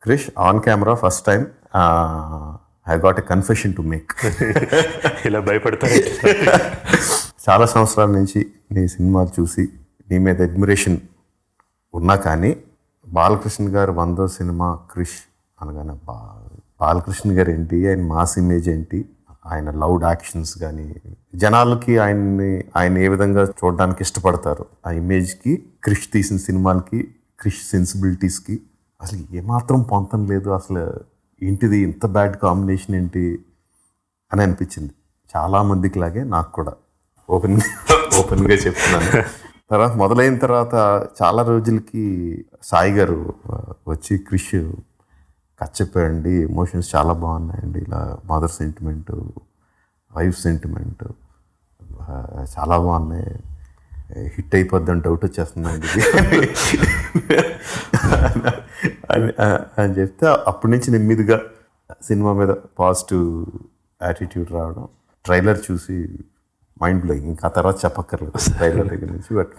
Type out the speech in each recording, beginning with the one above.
Krish on camera first time I got a confession to make. ఇలా భయపడతారు. చాలా సంవత్సరాల నుంచి నీ సినిమాలు చూసి నీ మీద అడ్మిరేషన్ ఉన్నా కానీ బాలకృష్ణ గారు 100వ సినిమా క్రిష్ అనగానే బాలకృష్ణ గారు ఏంటి, ఆయన మాస్ ఇమేజ్ ఏంటి, ఆయన లౌడ్ యాక్షన్స్ కానీ జనాలకి ఆయన ఏ విధంగా చూడడానికి ఇష్టపడతారు, ఆ ఇమేజ్కి క్రిష్ తీసిన సినిమాలకి క్రిష్ సెన్సిబిలిటీస్కి అసలు ఏమాత్రం పొంతం లేదు. అసలు ఏంటిది ఇంత బ్యాడ్ కాంబినేషన్ ఏంటి అని అనిపించింది చాలామందికి లాగే నాకు కూడా. ఓపెన్గా చెప్తున్నాను. తర్వాత మొదలైన తర్వాత చాలా రోజులకి సాయి గారు వచ్చి క్రిష్ కథ చెప్పాడండి, ఎమోషన్స్ చాలా బాగున్నాయండి, ఇలా మదర్ సెంటిమెంట్, వైఫ్ సెంటిమెంట్ చాలా బాగున్నాయి, హిట్ అయిపోద్దని డౌట్ వచ్చేస్తుందండి అని చెప్తే అప్పటి నుంచి నెమ్మదిగా సినిమా మీద పాజిటివ్ యాటిట్యూడ్ రావడం. ట్రైలర్ చూసి మైండ్ బ్లోయింగ్, ఇంకా తర్వాత చెప్పక్కర్లేదు ట్రైలర్ దగ్గర నుంచి. బట్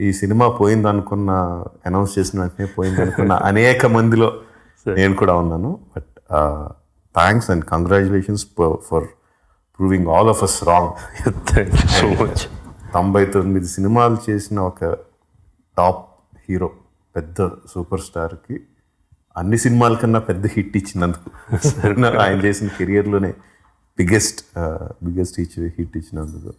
ఈ సినిమా పోయింది అనుకున్న, అనౌన్స్ చేసిన వెంటనే పోయింది అనుకున్న అనేక మందిలో నేను కూడా ఉన్నాను. But thanks and congratulations for proving all of us wrong. Thank you so much. 99 సినిమాలు చేసిన ఒక టాప్ హీరో, పెద్ద సూపర్ స్టార్కి అన్ని సినిమాల కన్నా పెద్ద హిట్ ఇచ్చినందుకు, ఆయన చేసిన కెరియర్లోనే బిగ్గెస్ట్ హిట్ ఇచ్చినందుకు.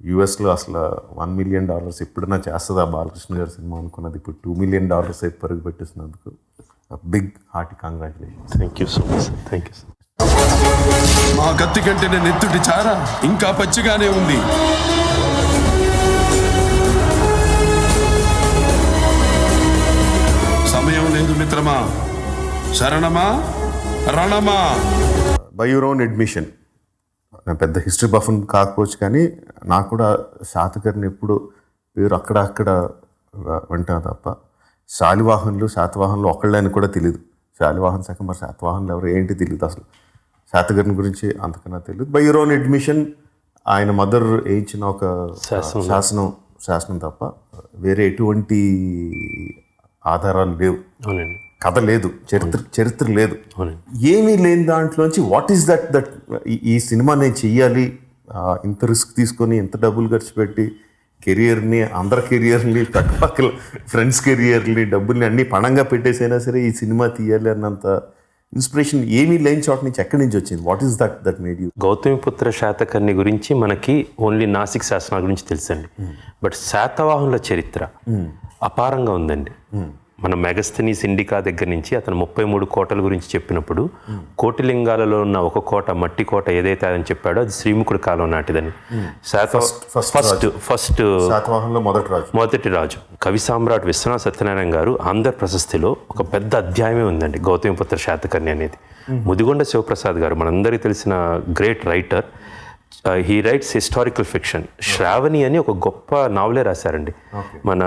యూఎస్లో అసలు $1 million ఎప్పుడైనా చేస్తుందా బాలకృష్ణ గారి సినిమా అనుకున్నది, ఇప్పుడు $2 million అయితే పరుగు పెట్టిస్తున్నందుకు big hearty congratulation. Thank you so much. Thank you. మా కత్తి కంటే నేను ఎత్తుటి చారా ఇంకా పచ్చిగానే ఉంది. సమయం లేదు మిత్రమా, శరణమా రణమా. బై యువర్ ఓన్ అడ్మిషన్, పెద్ద హిస్టరీ బఫన్ కాకపోవచ్చు కానీ నాకు కూడా శాతకర్ణి ఎప్పుడు పేరు అక్కడ వింటాను తప్ప శాతవాహనులు ఒకళ్ళని కూడా తెలియదు. శాలివాహన్ శాఖ మరి శాతవాహనులు ఎవరు ఏంటి తెలియదు, అసలు శాతకర్ణి గురించి అంతకన్నా తెలియదు. బై యువర్ ఓన్ అడ్మిషన్ ఆయన మదర్ వేయించిన ఒక శాసనం తప్ప వేరే ఎటువంటి ఆధారాలు లేవు, కథ లేదు, చరిత్ర లేదు, ఏమీ లేని దాంట్లోంచి వాట్ ఈస్ దట్ ఈ సినిమా నేను చెయ్యాలి, ఇంత రిస్క్ తీసుకొని ఇంత డబ్బులు ఖర్చు పెట్టి కెరియర్ని, అందరి కెరియర్ని, పక్కపక్కల ఫ్రెండ్స్ కెరియర్ని, డబ్బుల్ని అన్నీ పణంగా పెట్టేసైనా సరే ఈ సినిమా తీయాలి అన్నంత ఇన్స్పిరేషన్ ఏమీ లేని చోట నుంచి ఎక్కడి నుంచి వచ్చింది? What is that made you? Gautamiputra Satakarni గురించి మనకి ఓన్లీ నాసిక్ శాసనాల గురించి తెలుసండి. బట్ శాతవాహనుల చరిత్ర అపారంగా ఉందండి. మన మెగస్థనీస్ ఇండికా దగ్గర నుంచి అతను 33 కోటల గురించి చెప్పినప్పుడు కోటిలింగాలలో ఉన్న ఒక కోట, మట్టి కోట ఏదైతే అని చెప్పాడో అది శ్రీముఖుడి కాలం నాటిదని. ఫస్ట్ మొదటి రాజు కవి సామ్రాట్ విశ్వనాథ సత్యనారాయణ గారు ఆంధ్ర ప్రశస్తిలో ఒక పెద్ద అధ్యాయమే ఉందండి గౌతమిపుత్ర శాతకర్ణి అనేది. ముదిగొండ శివప్రసాద్ గారు మనందరికీ తెలిసిన great writer, he writes historical fiction. Sravani అని ఒక గొప్ప నావలే రాశారండి మన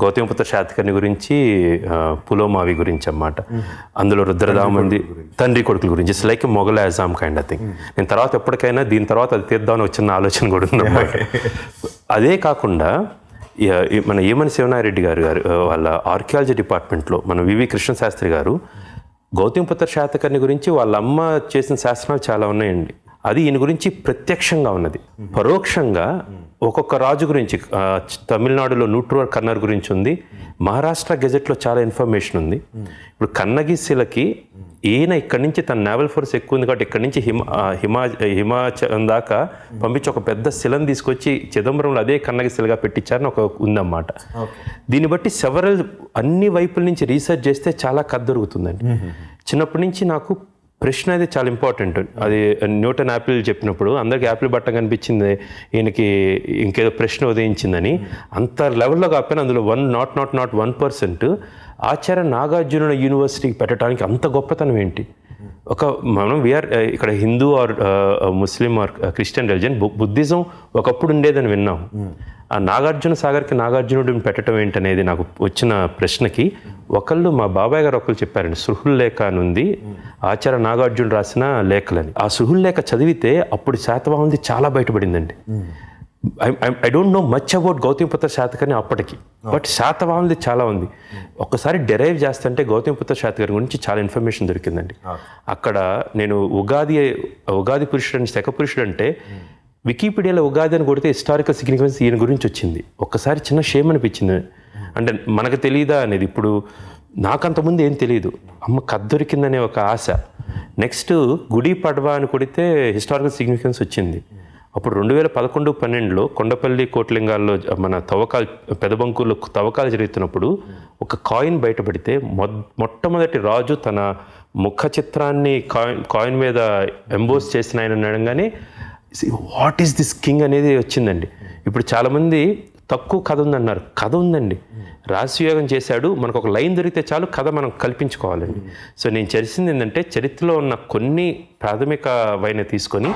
గౌతమిపుత్ర శాతకర్ణి గురించి, పులోమావి గురించి అన్నమాట. అందులో రుద్రదామంది తండ్రి కొడుకుల గురించి, it's like Mughal Azam kind of thing. నేను తర్వాత ఎప్పటికైనా దీని తర్వాత అది తీద్దామని వచ్చిన ఆలోచన కూడా ఉందన్నమాట. అదే కాకుండా మన ఏమని శివనారెడ్డి గారు వాళ్ళ ఆర్కియాలజీ డిపార్ట్మెంట్లో మన వివి కృష్ణశాస్త్రి గారు గౌతమిపుత్ర శాతకర్ణి గురించి వాళ్ళ అమ్మ చేసిన శాస్త్రాలు చాలా ఉన్నాయండి. అది ఈయన గురించి ప్రత్యక్షంగా ఉన్నది. పరోక్షంగా ఒక్కొక్క రాజు గురించి తమిళనాడులో నూట్రువర్ కన్నర్ గురించి ఉంది, మహారాష్ట్ర గెజెట్లో చాలా ఇన్ఫర్మేషన్ ఉంది. ఇప్పుడు కన్నగి శిలకి ఈయన ఇక్కడి నుంచి తన నేవల్ ఫోర్స్ ఎక్కువ ఉంది కాబట్టి ఇక్కడి నుంచి హిమాచలం దాకా పంపించి ఒక పెద్ద శిలను తీసుకొచ్చి చిదంబరంలో అదే కన్నగి శిలగా పెట్టించారని ఒక ఉందన్నమాట. దీన్ని బట్టి అన్ని వైపుల నుంచి రీసెర్చ్ చేస్తే చాలా కథ దొరుకుతుందండి. చిన్నప్పటి నుంచి నాకు ప్రశ్న అయితే చాలా ఇంపార్టెంట్. అది న్యూటన్ యాపిల్ చెప్పినప్పుడు అందరికి యాపిల్ బట్ట కనిపించింది, ఈయనకి ఇంకేదో ప్రశ్న ఉదయించిందని. అంత లెవెల్లో కాకపోయినా అందులో 1% ఆచార్య నాగార్జున యూనివర్సిటీకి పెట్టడానికి అంత గొప్పతనం ఏంటి? మనం ఇక్కడ Hindu or Muslim or Christian religion, Buddhism ఒకప్పుడు ఉండేదని విన్నాం. ఆ నాగార్జున సాగర్కి నాగార్జునుడిని పెట్టడం ఏంటనేది నాకు వచ్చిన ప్రశ్నకి ఒకళ్ళు మా బాబాయ్ గారు ఒకళ్ళు చెప్పారండి, సృహుల్ లేఖ అని ఉంది, ఆచార్య నాగార్జునుడు రాసిన లేఖలని. ఆ సృహుల్ లేఖ చదివితే అప్పుడు శాతవాహనుది చాలా బయటపడిందండి. I don't know much about Gautamiputra Satakarni అప్పటికి, బట్ శాతవాహనుది చాలా ఉంది. ఒక్కసారి డెరైవ్ చేస్తుంటే గౌతమిపుత్ర శాతకర్ణి గురించి చాలా ఇన్ఫర్మేషన్ దొరికిందండి. అక్కడ నేను ఉగాది పురుషుడు అని శక పురుషుడు అంటే వికీపీడియాలో ఉగాది అని కొడితే హిస్టారికల్ సిగ్నిఫికెన్స్ ఈయన గురించి వచ్చింది. ఒక్కసారి చిన్న షేమ్ అనిపించింది, అంటే మనకు తెలియదా అనేది. ఇప్పుడు నాకంతకుముందు ఏం తెలియదు, అమ్మ కథ దొరికిందనే ఒక ఆశ. నెక్స్ట్ గుడి పడవ అని కొడితే హిస్టారికల్ సిగ్నిఫికెన్స్ వచ్చింది. అప్పుడు 2011-12లో కొండపల్లి కోట్లింగాల్లో మన తవ్వకాలు పెదబంకూరులో తవ్వకాలు జరుగుతున్నప్పుడు ఒక కాయిన్ బయటపడితే మొట్టమొదటి రాజు తన ముఖ చిత్రాన్ని కాయిన్ మీద ఎంబోస్ చేసిన ఆయన అనగానే వాట్ ఈస్ దిస్ కింగ్ అనేది వచ్చిందండి. ఇప్పుడు చాలామంది తక్కువ కథ ఉందన్నారు, కథ ఉందండి. రాశియోగం చేశాడు, మనకు ఒక లైన్ దొరికితే చాలు కథ మనం కల్పించుకోవాలండి. సో నేను చేసింది ఏంటంటే చరిత్రలో ఉన్న కొన్ని ప్రాథమికమైన తీసుకొని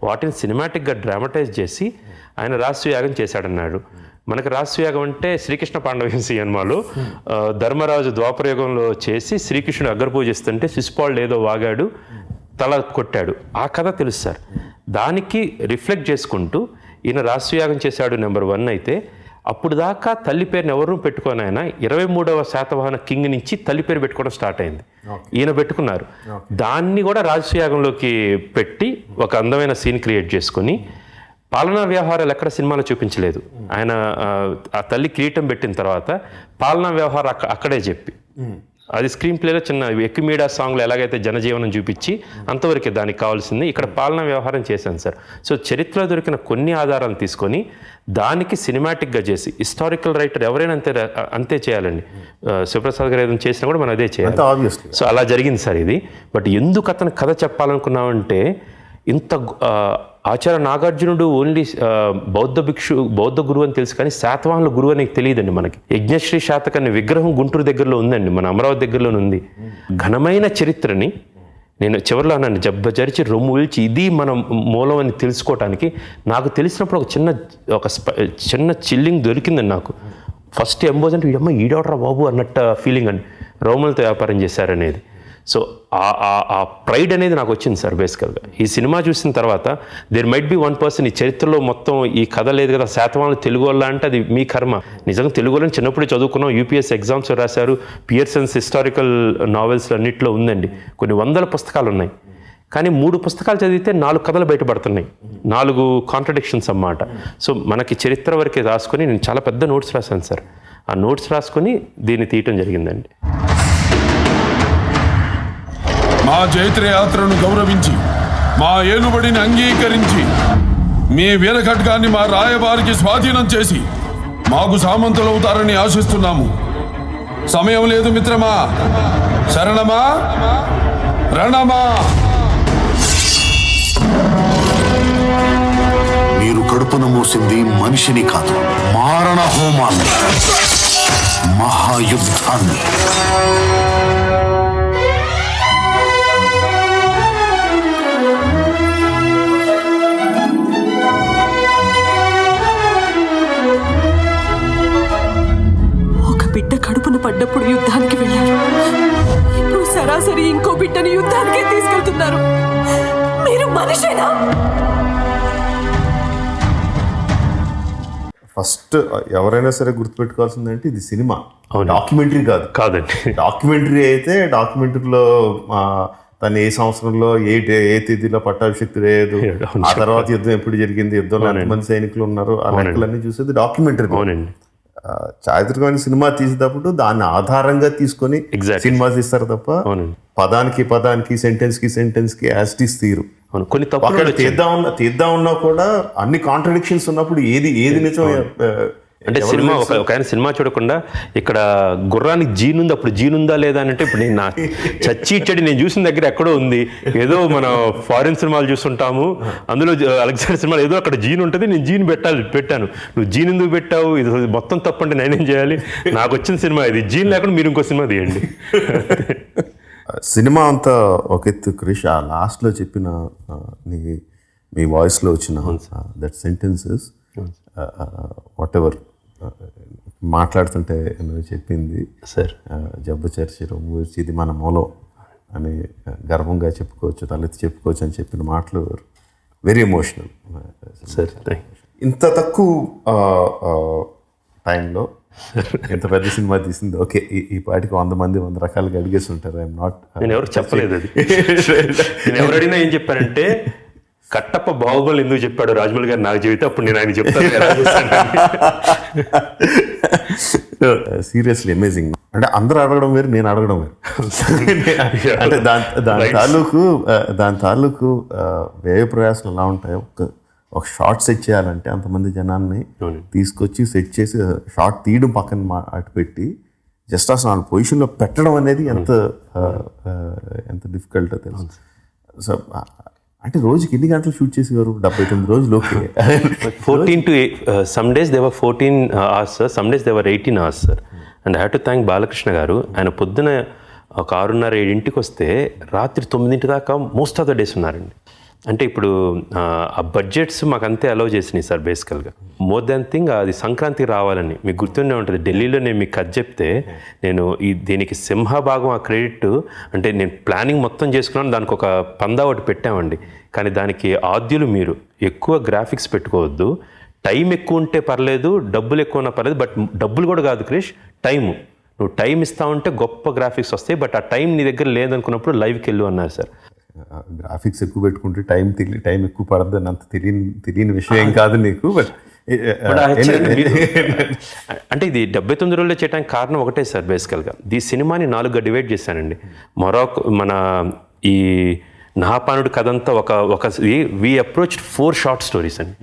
వాటిని సినిమాటిక్గా డ్రామటైజ్ చేసి ఆయన రాశియాగం చేశాడన్నాడు. మనకు రాశియాగం అంటే శ్రీకృష్ణ పాండవ సినిమాలో ధర్మరాజు ద్వాపరయుగంలో చేసి శ్రీకృష్ణుడు అగ్రపూజిస్తుంటే శిశుపాలుడు ఏదో వాగాడు, తల కొట్టాడు, ఆ కథ తెలుసు సార్. దానికి రిఫ్లెక్ట్ చేసుకుంటూ ఈయన రాశియాగం చేశాడు నెంబర్ 1 అయితే, అప్పుడు దాకా తల్లి పేరుని ఎవరు పెట్టుకొని ఆయన 23వ శాతవాహన కింగ్ నుంచి తల్లి పేరు పెట్టుకోవడం స్టార్ట్ అయింది. ఈయన పెట్టుకున్నారు. దాన్ని కూడా రాజసూయాగంలోకి పెట్టి ఒక అందమైన సీన్ క్రియేట్ చేసుకొని పాలనా వ్యవహారాలు ఎక్కడ సినిమాలో చూపించలేదు. ఆయన ఆ తల్లి కిరీటం పెట్టిన తర్వాత పాలనా వ్యవహారం అక్కడే చెప్పి, అది స్క్రీన్ ప్లేలో చిన్న ఎక్కిమీడా సాంగ్లో ఎలాగైతే జనజీవనం చూపించి అంతవరకే దానికి కావాల్సింది. ఇక్కడ పాలనా వ్యవహారం చేశాను సార్. సో చరిత్రలో దొరికిన కొన్ని ఆధారాలు తీసుకొని దానికి సినిమాటిక్గా చేసి, హిస్టారికల్ రైటర్ ఎవరైనా అంతే చేయాలండి. శివప్రసాద్ గారు ఏదైనా చేసినా కూడా మనం అదే చేయాలి. సో అలా జరిగింది సార్ ఇది. బట్ ఎందుకు అతను కథ చెప్పాలనుకున్నామంటే, ఇంత ఆచార్య నాగార్జునుడు ఓన్లీ బౌద్ధ గురువు అని తెలుసు, కానీ శాతవాహనుల గురువు అని తెలియదండి మనకి. యజ్ఞశ్రీ శాతకర్ణి విగ్రహం గుంటూరు దగ్గరలో ఉందండి, మన అమరావతి దగ్గరలోనే ఉంది. ఘనమైన చరిత్రని నేను చివరిలో అన్నాను, జబ్బజరిచి రొమ్ము విల్చి ఇది మన మూలం అని తెలుసుకోవటానికి నాకు తెలిసినప్పుడు ఒక చిన్న చిల్లింగ్ దొరికిందండి నాకు. ఫస్ట్ ఎంబోజ్ అంటే వీడమ్మ ఈడవడరా బాబు అన్నట్టు ఫీలింగ్ అండి, రోములతో వ్యాపారం చేశారనేది. సో ఆ ప్రైడ్ అనేది నాకు వచ్చింది సార్. బేసికల్గా ఈ సినిమా చూసిన తర్వాత దేర్ మైట్ బి 1% ఈ చరిత్రలో మొత్తం ఈ కథ లేదు కదా, శాతవాహనులు తెలుగు వాళ్ళ అంటే అది మీ కర్మ. నిజంగా తెలుగు వాళ్ళని చిన్నప్పుడే చదువుకున్నాం, యూపీఎస్సీ ఎగ్జామ్స్ రాశారు, పియర్సన్స్ హిస్టారికల్ నావెల్స్ అన్నింటిలో ఉందండి. కొన్ని వందల పుస్తకాలు ఉన్నాయి, కానీ 3 పుస్తకాలు చదివితే 4 కథలు బయటపడుతున్నాయి, 4 కాంట్రడిక్షన్స్ అన్నమాట. సో మనకి చరిత్ర వరకే రాసుకొని నేను చాలా పెద్ద నోట్స్ రాశాను సార్. ఆ నోట్స్ రాసుకొని దీన్ని తీయటం జరిగిందండి. మా జైత్రయాత్రను గౌరవించి, మా ఏలుబడిని అంగీకరించి, మీ వీరఖడ్గాన్ని మా రాయబారికి స్వాధీనం చేసి మాకు సామంతులవుతారని ఆశిస్తున్నాము. సమయం లేదు మిత్రమా, శరణమా రణమా. మీరు కడుపున మూసింది మనిషిని కాదు, మారణ హోమాన్ని, మహాయుద్ధాన్ని. బిడ్డ కడుపున పడ్డప్పుడు యుద్ధానికి వెళ్ళారు, ఇప్పుడు సరాసరి ఇంకో బిడ్డని యుద్ధానికే తీసుకెళ్తున్నారు. మీరు మనిషేనా? ఫస్ట్ ఎవరైనా సరే గుర్తుపెట్టుకోవాల్సిందంటే ఇది సినిమా, డాక్యుమెంటరీ కాదండి. డాక్యుమెంటరీ అయితే డాక్యుమెంటరీలో తను ఏ సంవత్సరంలో ఏ తేదీలో పట్టాభిషక్తి లేదు, ఆ తర్వాత యుద్ధం ఎప్పుడు జరిగింది, యుద్ధంలో ఎంతమంది సైనికులు ఉన్నారు, ఆ లెక్కలన్నీ చూసేది డాక్యుమెంటరీ. చారిత్రకమైన సినిమా తీసేటప్పుడు దాన్ని ఆధారంగా తీసుకొని సినిమా తీస్తారు తప్ప పదానికి సెంటెన్స్ కి యాస్టీస్ తీరు. కొన్ని తీద్దాం ఉన్నా కూడా అన్ని కాంట్రడిక్షన్స్ ఉన్నప్పుడు ఏది నిజం అంటే సినిమా ఒక ఆయన సినిమా చూడకుండా ఇక్కడ గుర్రానికి జీనుంది, అప్పుడు జీనుందా లేదా అని అంటే, ఇప్పుడు నేను నా చచ్చి ఇచ్చడి నేను చూసిన దగ్గర ఎక్కడో ఉంది. ఏదో మన ఫారిన్ సినిమాలు చూస్తుంటాము, అందులో అలెగ్జాండర్ సినిమాలు ఏదో అక్కడ జీన్ ఉంటుంది, నేను జీన్ పెట్టాను, నువ్వు జీన్ ఎందుకు పెట్టావు, ఇది మొత్తం తప్పంటే నేనేం చేయాలి, నాకు వచ్చిన సినిమా ఇది, జీన్ లేకుండా మీరు ఇంకో సినిమా తీయండి. సినిమా అంతా ఒక ఎత్తు క్రిష్, ఆ లాస్ట్లో చెప్పిన మీ వాయిస్లో వచ్చిన దట్ సెంటెన్సెస్ వాట్ ఎవర్ మాట్లాడుతుంటే నువ్వు చెప్పింది సార్, జబ్బు చర్చి రొమ్ము ఇది మన మూలం అని గర్వంగా చెప్పుకోవచ్చు, తలెత్తి చెప్పుకోవచ్చు అని చెప్పిన మాటలు very emotional sir. Thank you. ఇంత తక్కువ టైంలో ఎంత పెద్ద సినిమా తీసింది. ఓకే, ఈ పాటికి 100 మంది 100 రకాలుగా అడిగేసి ఉంటారు. ఐఎమ్ నాట్, నేను ఎవరు చెప్పలేదు అది. నేను ఎవరు అడిగినా ఏం చెప్పానంటే, కట్టప్ప బాహుబలి ఎందుకు చెప్పాడు రాజమౌళి గారు నాకు చెబితే అప్పుడు నేను ఆయన చెప్తాను. Seriously amazing. అంటే అందరూ అడగడం వేరు, నేను అడగడం వేరు. అంటే దాని తాలూకు వ్యయ ప్రయాసాలు ఎలా ఉంటాయో, ఒక షార్ట్ సెట్ చేయాలంటే అంతమంది జనాన్ని తీసుకొచ్చి సెట్ చేసి షార్ట్ తీయడం పక్కన అటు పెట్టి జస్ట్ అసలు ఆ పొజిషన్లో పెట్టడం అనేది ఎంత డిఫికల్టో తెలుసు. సో అంటే రోజుకి ఎన్ని గంటలు షూట్ చేసేవారు? 79 రోజులు. Okay, 14 to 8 some days they were 14 hours sir, some days they were 18 hours sir. And I have to thank Balakrishna గారు. ఆయన పొద్దున ఒక 6:30-7 వస్తే రాత్రి 9 దాకా మోస్ట్ ఆఫ్ ద డేస్ ఉన్నారండి. అంటే ఇప్పుడు ఆ బడ్జెట్స్ మాకు అంతే అలౌ చేసినాయి సార్. బేసికల్గా మోర్ దాన్ థింగ్ అది సంక్రాంతికి రావాలని మీకు గుర్తుండే ఉంటుంది. ఢిల్లీలో నేను మీకు కథ చెప్తే నేను దీనికి సింహభాగం ఆ క్రెడిట్, అంటే నేను ప్లానింగ్ మొత్తం చేసుకున్నాను, దానికి ఒక పందా ఒకటి పెట్టామండి. కానీ దానికి ఆద్యులు మీరు. ఎక్కువ గ్రాఫిక్స్ పెట్టుకోవద్దు, టైం ఎక్కువ ఉంటే పర్లేదు, డబ్బులు ఎక్కువ ఉన్నా పర్లేదు, బట్ డబ్బులు కూడా కాదు క్రిష్, టైము. నువ్వు టైం ఇస్తా ఉంటే గొప్ప గ్రాఫిక్స్ వస్తాయి, బట్ ఆ టైం నీ దగ్గర లేదనుకున్నప్పుడు లైవ్కి వెళ్ళు అన్నారు సార్. గ్రాఫిక్స్ ఎక్కువ పెట్టుకుంటే టైం ఎక్కువ పడద్దు అని అంత తెలియని విషయం కాదు నీకు. బట్ అంటే ఇది 79 రోజుల్లో చేయడానికి కారణం ఒకటే సార్. బేసికల్గా ఈ సినిమాని 4గా డివైడ్ చేశానండి. మన ఈ నాహపానుడు కథ అంతా ఒక వి అప్రోచ్డ్ 4 షార్ట్ స్టోరీస్ అండి.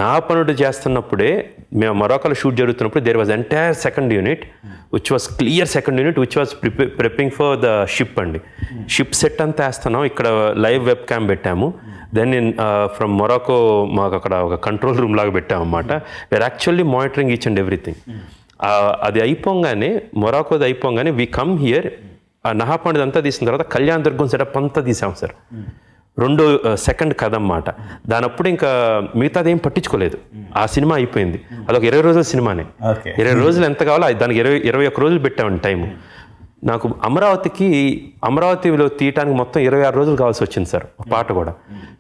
నాహపానుడు చేస్తున్నప్పుడే మేము మొరాకోలో షూట్ జరుగుతున్నప్పుడు there was entire second unit which was clear second unit which was preparing for the ship అండి. షిప్ సెట్ అంతా వేస్తున్నాం, ఇక్కడ లైవ్ వెబ్ క్యామ్ పెట్టాము. దెన్ ఫ్రమ్ మొరాకో మాకు అక్కడ ఒక కంట్రోల్ రూమ్ లాగా పెట్టాము అన్నమాట. We're actually monitoring each and everything. అది అయిపోగానే, మొరాకోది అయిపోగానే వీ కమ్ హియర్. ఆ నాహపానుడు అంతా తీసిన తర్వాత కళ్యాణ దుర్గం సెటప్ అంతా తీసాం సార్. 2 సెకండ్ కథ అన్నమాట. దానప్పుడు ఇంకా మిగతాది ఏం పట్టించుకోలేదు. ఆ సినిమా అయిపోయింది. అదొక 20 రోజుల సినిమానే. 20 రోజులు ఎంత కావాలో దానికి 21 రోజులు పెట్టామండి టైము. నాకు అమరావతిలో తీయటానికి మొత్తం 26 రోజులు కావాల్సి వచ్చింది సార్, పాట కూడా.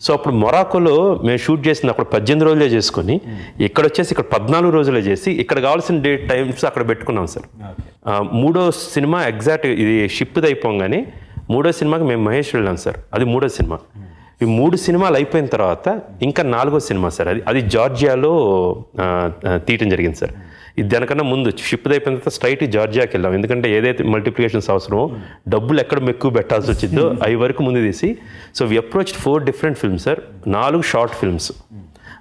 సో అప్పుడు మొరాకోలో మేము షూట్ చేసింది అప్పుడు 18 రోజులే చేసుకుని, ఇక్కడ వచ్చేసి ఇక్కడ 14 రోజులే చేసి, ఇక్కడ కావాల్సిన టైమ్స్ అక్కడ పెట్టుకున్నాం సార్. 3వ సినిమా ఎగ్జాక్ట్ ఇది షిప్ది అయిపోగానే 3వ సినిమాకి మేము మహేష్ వెళ్ళాం సార్. అది 3వ సినిమా. ఈ 3 సినిమాలు అయిపోయిన తర్వాత ఇంకా 4వ సినిమా సార్. అది జార్జియాలో తీయటం జరిగింది సార్. ఇది దానికన్నా ముందు షిప్ అయిపోయిన తర్వాత స్ట్రైట్ జార్జియాకి వెళ్ళాం. ఎందుకంటే ఏదైతే మల్టిప్లికేషన్స్ అవసరమో, డబ్బులు ఎక్కడ ఎక్కువ పెట్టాల్సి వచ్చిందో అవి వరకు ముందు తీసి. So we approached 4 different films sir, 4 short films.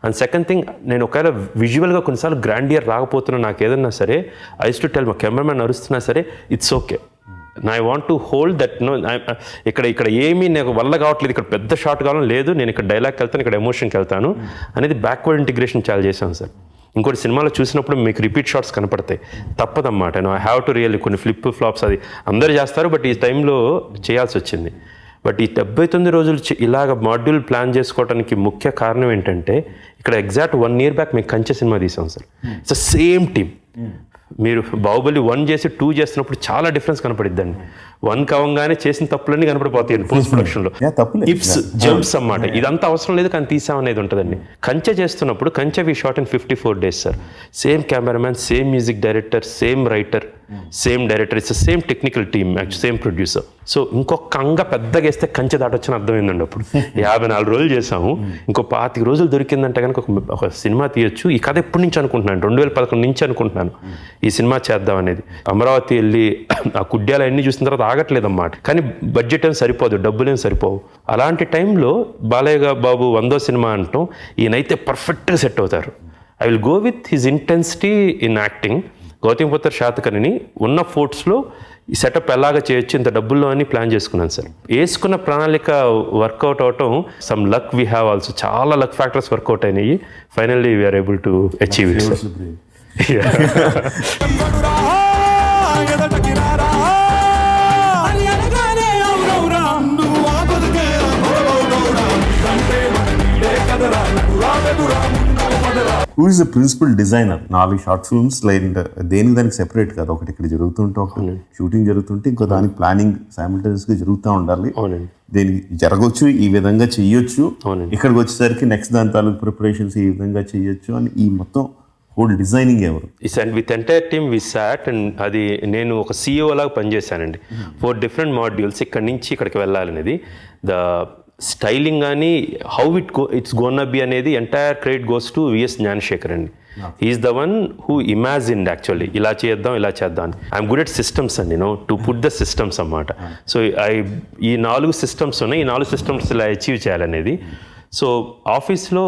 And second thing, నేను ఒకవేళ విజువల్గా కొన్నిసార్లు గ్రాండియర్ రాకపోతున్నా, నాకు ఏదన్నా సరే ఐ యూస్ టు టెల్ మా కెమెరామెన్ అరుస్తున్నా సరే it's okay, I want to hold that. No, ఇక్కడ ఏమీ నాకు వల్ల కావట్లేదు, ఇక్కడ పెద్ద షార్ట్ కావాలని లేదు, నేను ఇక్కడ డైలాగ్కి వెళ్తాను, ఇక్కడ ఎమోషన్కి వెళ్తాను అనేది బ్యాక్వర్డ్ ఇంటిగ్రేషన్ చాలా చేశాను సార్. ఇంకోటి సినిమాలో చూసినప్పుడు మీకు రిపీట్ షాట్స్ కనపడతాయి, తప్పదన్నమాట. ఐ హ్యావ్ టు రియల్లీ కొన్ని ఫ్లాప్స్ అది అందరూ చేస్తారు, బట్ ఈ టైంలో చేయాల్సి వచ్చింది. బట్ ఈ 79 రోజులు ఇలాగ మాడ్యూల్ ప్లాన్ చేసుకోవడానికి ముఖ్య కారణం ఏంటంటే, ఇక్కడ ఎగ్జాక్ట్ 1 year బ్యాక్ మేము కంచె సినిమా తీసాం సార్. It's same team. మీరు బాహుబలి 1 చేసి 2 చేస్తున్నప్పుడు చాలా డిఫరెన్స్ కనపడిద్దండి. 1 కవంగానే చేసిన తప్పులన్నీ కనపడిపోతాయి పోస్ట్ ప్రొడక్షన్లో. ఇప్స్ జంప్స్ అన్నమాట. ఇదంతా అవసరం లేదు కానీ తీసామనేది ఉంటుందండి. కంచె చేస్తున్నప్పుడు Kanche we shot in 54 days sir. Same cameraman, same music director, same writer, same director, it's same technical team, same producer. So ఇంకొక పెద్దగా వేస్తే కంచె దాటొచ్చని అర్థమైందండి. అప్పుడు 54 రోజులు చేసాము, ఇంకో 25 రోజులు దొరికిందంటే కనుక ఒక సినిమా తీయొచ్చు. ఈ కథ ఎప్పటి నుంచి అనుకుంటున్నాను, 2011 నుంచి అనుకుంటున్నాను ఈ సినిమా చేద్దాం అనేది. అమరావతి వెళ్ళి ఆ కుడ్యాలు అన్నీ చూసిన తర్వాత ఆగట్లేదన్నమాట. కానీ బడ్జెట్ ఏం సరిపోదు, డబ్బులేం సరిపోవు. అలాంటి టైంలో బాలయ్య బాబు 100వ సినిమా అంటాం, ఈయనైతే పర్ఫెక్ట్గా సెట్ అవుతారు. I will go with his intensity in acting. Gautamiputra శాతకర్ణిని ఉన్న ఫోర్ట్స్లో ఈ సెటప్ ఎలాగ చేయొచ్చు ఇంత డబ్బుల్లో అని ప్లాన్ చేసుకున్నాను సార్. వేసుకున్న ప్రణాళిక వర్కౌట్ అవటం, some luck we have also, చాలా లక్ ఫ్యాక్టర్స్ వర్కౌట్ అయినాయి. Finally we're able to achieve it sir. Who is the principal designer? 4 short films like దేనికి దానికి సెపరేట్ కదా, ఒకటి ఇక్కడ జరుగుతుంటే ఒకటి షూటింగ్ జరుగుతుంటే ఇంకో దానికి ప్లానింగ్ సైమల్టేనియస్గా జరుగుతూ ఉండాలి. అవునండి. దీనికి జరగవచ్చు, ఈ విధంగా చెయ్యొచ్చు, అవునండి. ఇక్కడికి వచ్చేసరికి నెక్స్ట్ దాని తాలూకు ప్రిపరేషన్స్ ఈ విధంగా చెయ్యొచ్చు అని ఈ మొత్తం హోల్ డిజైనింగ్ ఎవరు? With entire team we sat and అది నేను ఒక CEO లాగా పనిచేశానండి. 4 డిఫరెంట్ మాడ్యూల్స్ ఇక్కడి నుంచి ఇక్కడికి వెళ్ళాలనేది, ద స్టైలింగ్ కానీ హౌ ఇట్స్ గోన్ బి అనేది entire credit goes to VS Gnanasekhar అండి. He's the one who imagined actually ఇలా చేద్దాం అని. ఐఎమ్ గుడ్ ఎట్ సిస్టమ్స్ అండి, టు పుట్ ద సిస్టమ్స్ అన్నమాట. సో ఈ 4 సిస్టమ్స్ ఉన్నాయి, ఈ 4 సిస్టమ్స్ ఇలా అచీవ్ చేయాలనేది. సో ఆఫీస్లో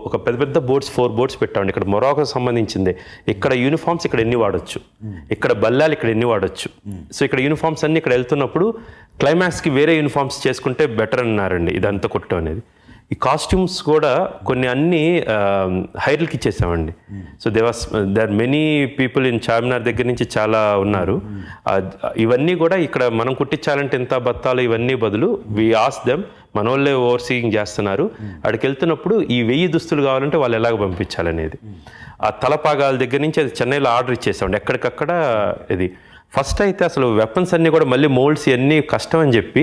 ఒక పెద్ద బోర్డ్స్ 4 బోర్డ్స్ పెట్టామండి. ఇక్కడ మొరాకోకు సంబంధించింది, ఇక్కడ యూనిఫామ్స్ ఇక్కడ ఎన్ని వాడచ్చు, ఇక్కడ బల్లాలు ఇక్కడ ఎన్ని వాడచ్చు. సో ఇక్కడ యూనిఫామ్స్ అన్ని ఇక్కడ వెళ్తున్నప్పుడు క్లైమాక్స్కి వేరే యూనిఫామ్స్ చేసుకుంటే బెటర్ అన్నారండి ఇదంతా కొట్టడం అనేది. ఈ కాస్ట్యూమ్స్ కూడా కొన్ని అన్ని హైర్లకి ఇచ్చేసామండి. So there many people in Charminar దగ్గర నుంచి చాలా ఉన్నారు. ఇవన్నీ కూడా ఇక్కడ మనం కుట్టించాలంటే ఎంత బత్తాలు ఇవన్నీ బదులు వి ఆస్ దెమ్, మన వాళ్ళే ఓవర్సీయింగ్ చేస్తున్నారు. అక్కడికి వెళ్తున్నప్పుడు ఈ 1000 దుస్తులు కావాలంటే వాళ్ళు ఎలాగ పంపించాలనేది. ఆ తలపాగాల దగ్గర నుంచి అది చెన్నైలో ఆర్డర్ ఇచ్చేసామండి ఎక్కడికక్కడ. ఇది ఫస్ట్ అయితే అసలు వెపన్స్ అన్నీ కూడా మళ్ళీ మోల్డ్స్ ఇవన్నీ కష్టం అని చెప్పి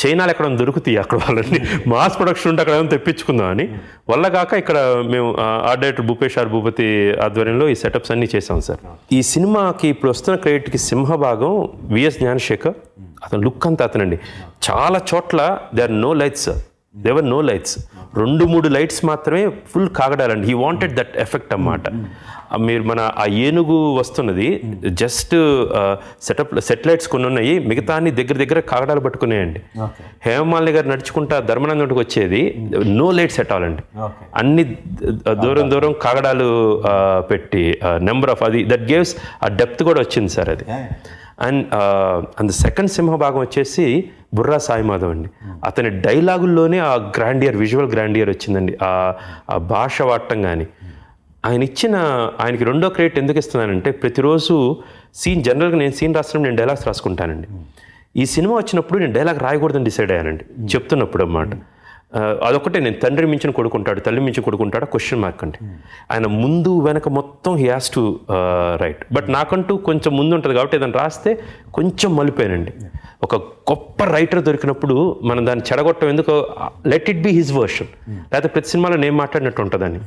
చైనాలు ఎక్కడ దొరుకుతాయి అక్కడ వాళ్ళని మాస్ ప్రొడక్షన్ ఉంటే అక్కడ ఏమైనా తెప్పించుకుందాం అని వల్ల కాక ఇక్కడ మేము art director Bhupesh R Bhupathi ఆధ్వర్యంలో ఈ సెటప్స్ అన్నీ చేసాం సార్. ఈ సినిమాకి ఇప్పుడు వస్తున్న క్రెడిట్కి సింహభాగం విఎస్ జ్ఞానశేఖర్. అతను లుక్ అంతా అతనండి. చాలా చోట్ల దేర్ నో లైట్స్ 2-3 లైట్స్ మాత్రమే ఫుల్ కాగడాలండి. హీ వాంటెడ్ దట్ ఎఫెక్ట్ అన్నమాట. మీరు మన ఆ ఏనుగు వస్తున్నది జస్ట్ సెటిలైట్స్ కొన్ని ఉన్నాయి, మిగతా అన్ని దగ్గర కాగడాలు పట్టుకున్నాయండి. హేమమాలిని గారు నడుచుకుంటా ధర్మనందుడికి వచ్చేది నో లైట్స్ ఎట్ ఆల్ అండి. అన్ని దూరం కాగడాలు పెట్టి నెంబర్ ఆఫ్ అది దట్ గేవ్స్ ఆ డెప్త్ కూడా వచ్చింది సార్ అది. అండ్ సెకండ్ సింహభాగం వచ్చేసి బుర్రా సాయి మాధవ్ అండి. అతని డైలాగుల్లోనే ఆ గ్రాండియర్, విజువల్ గ్రాండియర్ వచ్చిందండి. ఆ భాష వాడటం కానీ ఆయనకి రెండో క్రెడిట్ ఎందుకు ఇస్తున్నానంటే, ప్రతిరోజు జనరల్గా నేను సీన్ రాసినప్పుడు నేను డైలాగ్స్ రాసుకుంటానండి. ఈ సినిమా వచ్చినప్పుడు నేను డైలాగ్ రాయకూడదని డిసైడ్ అయ్యానండి చెప్తున్నప్పుడు అన్నమాట. అదొకటే, నేను తండ్రి మించిన కొడుకుంటాడు, తల్లి మించిన కొడుకుంటాడు క్వశ్చన్ మార్క్ అండి. ఆయన ముందు వెనక మొత్తం he has to right. But నాకంటూ కొంచెం ముందు ఉంటుంది కాబట్టి ఏదైనా రాస్తే కొంచెం మలిపోయానండి. ఒక గొప్ప రైటర్ దొరికినప్పుడు మనం దాన్ని చెడగొట్టం ఎందుకు, let it be his version, లేకపోతే ప్రతి సినిమాలో నేను మాట్లాడినట్టు ఉంటుందని.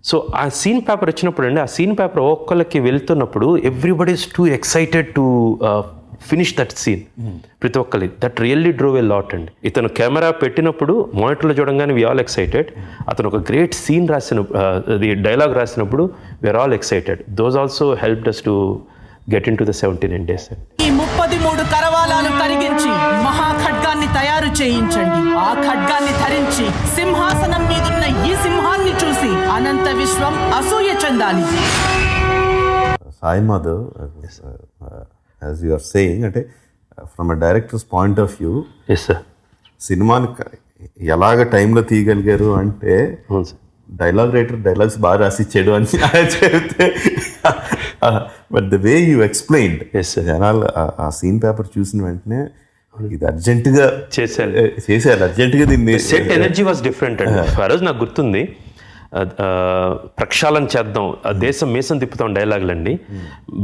సో ఆ సీన్ పేపర్ వచ్చినప్పుడు అండి, ఆ సీన్ పేపర్ ఒక్కళ్ళకి వెళ్తున్నప్పుడు everybody is too excited to finish that scene. ప్రతి ఒక్కరి that really drove a lot అండి. ఇతను కెమెరా పెట్టినప్పుడు మానిటర్లో చూడంగానే వి ఆల్ ఎక్సైటెడ్. అతను ఒక గ్రేట్ సీన్ అది డైలాగ్ రాసినప్పుడు we're all excited. Those also helped us to get in to the 79 days. ఈ 33 కరవాలాలు కరిగించి మహాఖడ్గాన్ని తయారు చేయించండి. ఆ ఖడ్గాన్ని ధరించి సింహాసనం మీదున్న ఈ సింహాన్ని చూసి అనంత విశ్వం అసూయ చెందాలి. Sai Madhav, as you are saying, అంటే from a director's point of view yes sir, సినిమాని ఎలాగ టైంలో తీయగలిగారు అంటే, అవును సార్, డైలాగ్ రైటర్ డైలాగ్స్ బాగా రాసిచ్చాడు అని చెప్తే, but the way you explained, జనాలు ఆ సీన్ పేపర్ చూసిన వెంటనే ఇది అర్జెంటుగా చేశారు అర్జెంటుగా దీన్ని. సెట్ ఎనర్జీ వాజ్ డిఫరెంట్ అండి. ఆ రోజు నాకు గుర్తుంది, ప్రక్షాళన చేద్దాం, దేశం మీసం తిప్పుతాం డైలాగులండి.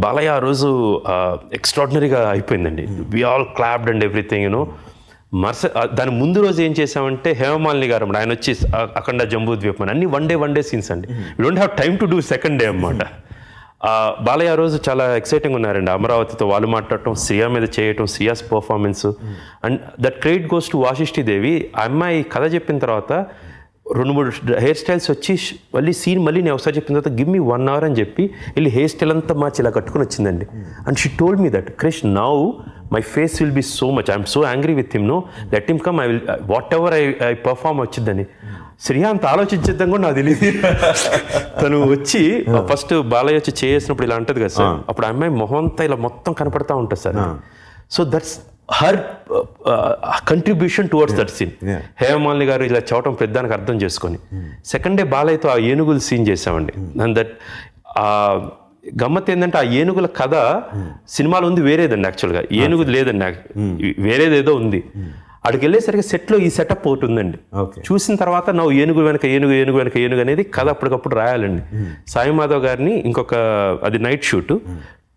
బాలయ్య ఆ రోజు ఎక్స్ట్రాడినరీగా అయిపోయిందండి. We all clapped and everything you know. దాని ముందు రోజు ఏం చేసామంటే, హేమమాలిని గారు ఆయన వచ్చి అఖండ జంబూ ద్వీపం అన్ని వన్ డే సీన్స్ అండి. You don't have time to do second day అన్నమాట. బాలయ్య రోజు చాలా ఎక్సైటింగ్ ఉన్నారండి. అమరావతితో వాళ్ళు మాట్లాడటం, శ్రియా మీద చేయటం, Shriya's performance, and that credit goes to Vasishti Devi. ఆ అమ్మాయి కథ చెప్పిన తర్వాత 2-3 హెయిర్ స్టైల్స్ వచ్చి మళ్ళీ సీన్ మళ్ళీ నేను ఒకసారి చెప్పిన తర్వాత గివ్ మీ 1 hour అని చెప్పి వెళ్ళి హెయిర్ స్టైల్ అంతా మార్చి ఇలా కట్టుకుని వచ్చిందండి. And she told me that, Krish, now my face will be so much, I'm so angry with him, no let him come, I will whatever I perform వచ్చిందని. శ్రియా అంత ఆలోచించేద్దాం కూడా నాకు తెలియదు. తను వచ్చి ఫస్ట్ బాలయ్య వచ్చి చేసినప్పుడు ఇలా అంటది కదా సార్, అప్పుడు ఆ అమ్మాయి మొహం అంతా ఇలా మొత్తం కనపడతా ఉంటుంది sir. So that's her contribution towards that scene. Hema Malini గారు ఇలా చవటం పెద్దానికి అర్థం చేసుకొని, సెకండ్ డే బాలయ్యతో ఆ ఏనుగులు సీన్ చేసామండి. అండ్ దట్ గమ్మత్ ఏంటంటే, ఆ ఏనుగుల కథ సినిమాలో ఉంది వేరేదండి. యాక్చువల్గా ఏనుగు లేదండి, వేరేదేదో ఉంది. అక్కడికి వెళ్ళేసరికి సెట్లో ఈ సెటప్ ఒకటి ఉందండి. చూసిన తర్వాత నువ్వు ఏనుగు వెనక ఏనుగు అనేది కథ అప్పటికప్పుడు రాయాలండి. సాయి మాధవ్ గారిని ఇంకొక అది నైట్ షూట్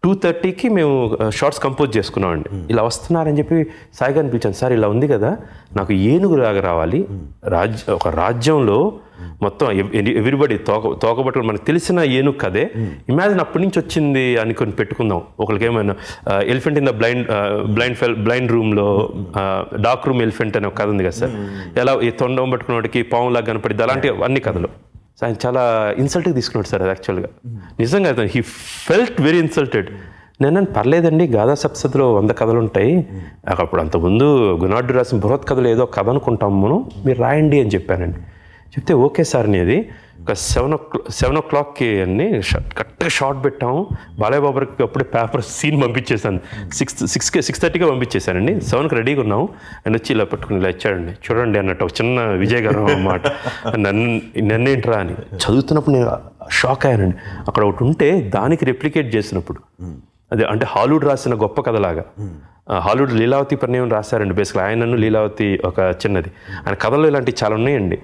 2:30కి మేము షార్ట్స్ కంపోజ్ చేసుకున్నామండి. ఇలా వస్తున్నారని చెప్పి సాయి గారిని పిలిచాను, సార్ ఇలా ఉంది కదా, నాకు ఏనుగులాగా రావాలి, ఒక రాజ్యంలో మొత్తం ఎవ్రీబడి తోకబట్టుకుని మనకు తెలిసిన ఏనుగు కదే, ఇమాజిన్ అప్పటి నుంచి వచ్చింది అనుకొని పెట్టుకుందాం. ఒకరికి ఏమైనా ఎలిఫెంట్ ఇన్ ద బ్లైండ్ రూమ్లో డార్క్ రూమ్ ఎలిఫెంట్ అనే ఒక కథ ఉంది కదా సార్, ఎలా ఈ తొండం పట్టుకున్న వాడికి పావులాగా కనపడిద్ది, అలాంటి అన్ని కథలు. ఆయన చాలా ఇన్సల్ట్గా తీసుకున్నాడు సార్ అది యాక్చువల్గా. నిజంగా హీ ఫెల్ట్ వెరీ ఇన్సల్టెడ్. నేను పర్లేదండి, గాథా సప్తశతిలో 100 కథలు ఉంటాయి, అప్పుడు అంతకుముందు గుణాఢ్యుడు రాసిన బృహత్ కథలు ఏదో కథ అనుకుంటాము మనం, మీరు రాయండి అని చెప్పానండి. చెప్తే ఓకే సార్ అనేది ఒక 7 o'clockకి అన్ని కరెక్ట్గా షార్ట్ పెట్టాము. బాలయ్య బాబుకి అప్పుడే పేపర్ సీన్ పంపించేసాను, 6:30కి పంపించేశానండి. 7కి రెడీగా ఉన్నాము. అండ్ వచ్చి ఇలా పట్టుకుని ఇలా ఇచ్చాడండి, చూడండి అన్నట్టు ఒక చిన్న విజయగారం అన్నమాట. నన్నేంట్రా అని చదువుతున్నప్పుడు నేను షాక్ అయ్యానండి. అక్కడ ఒకటి ఉంటే దానికి రెప్లికేట్ చేసినప్పుడు అదే అంటే హాలీవుడ్ రాసిన గొప్ప కథలాగా, హాలీవుడ్ లీలావతి పరిణయం రాశారండి. బేసిక్గా ఆయనను లీలావతి ఒక చిన్నది, ఆయన కథలు ఇలాంటివి చాలా ఉన్నాయండి.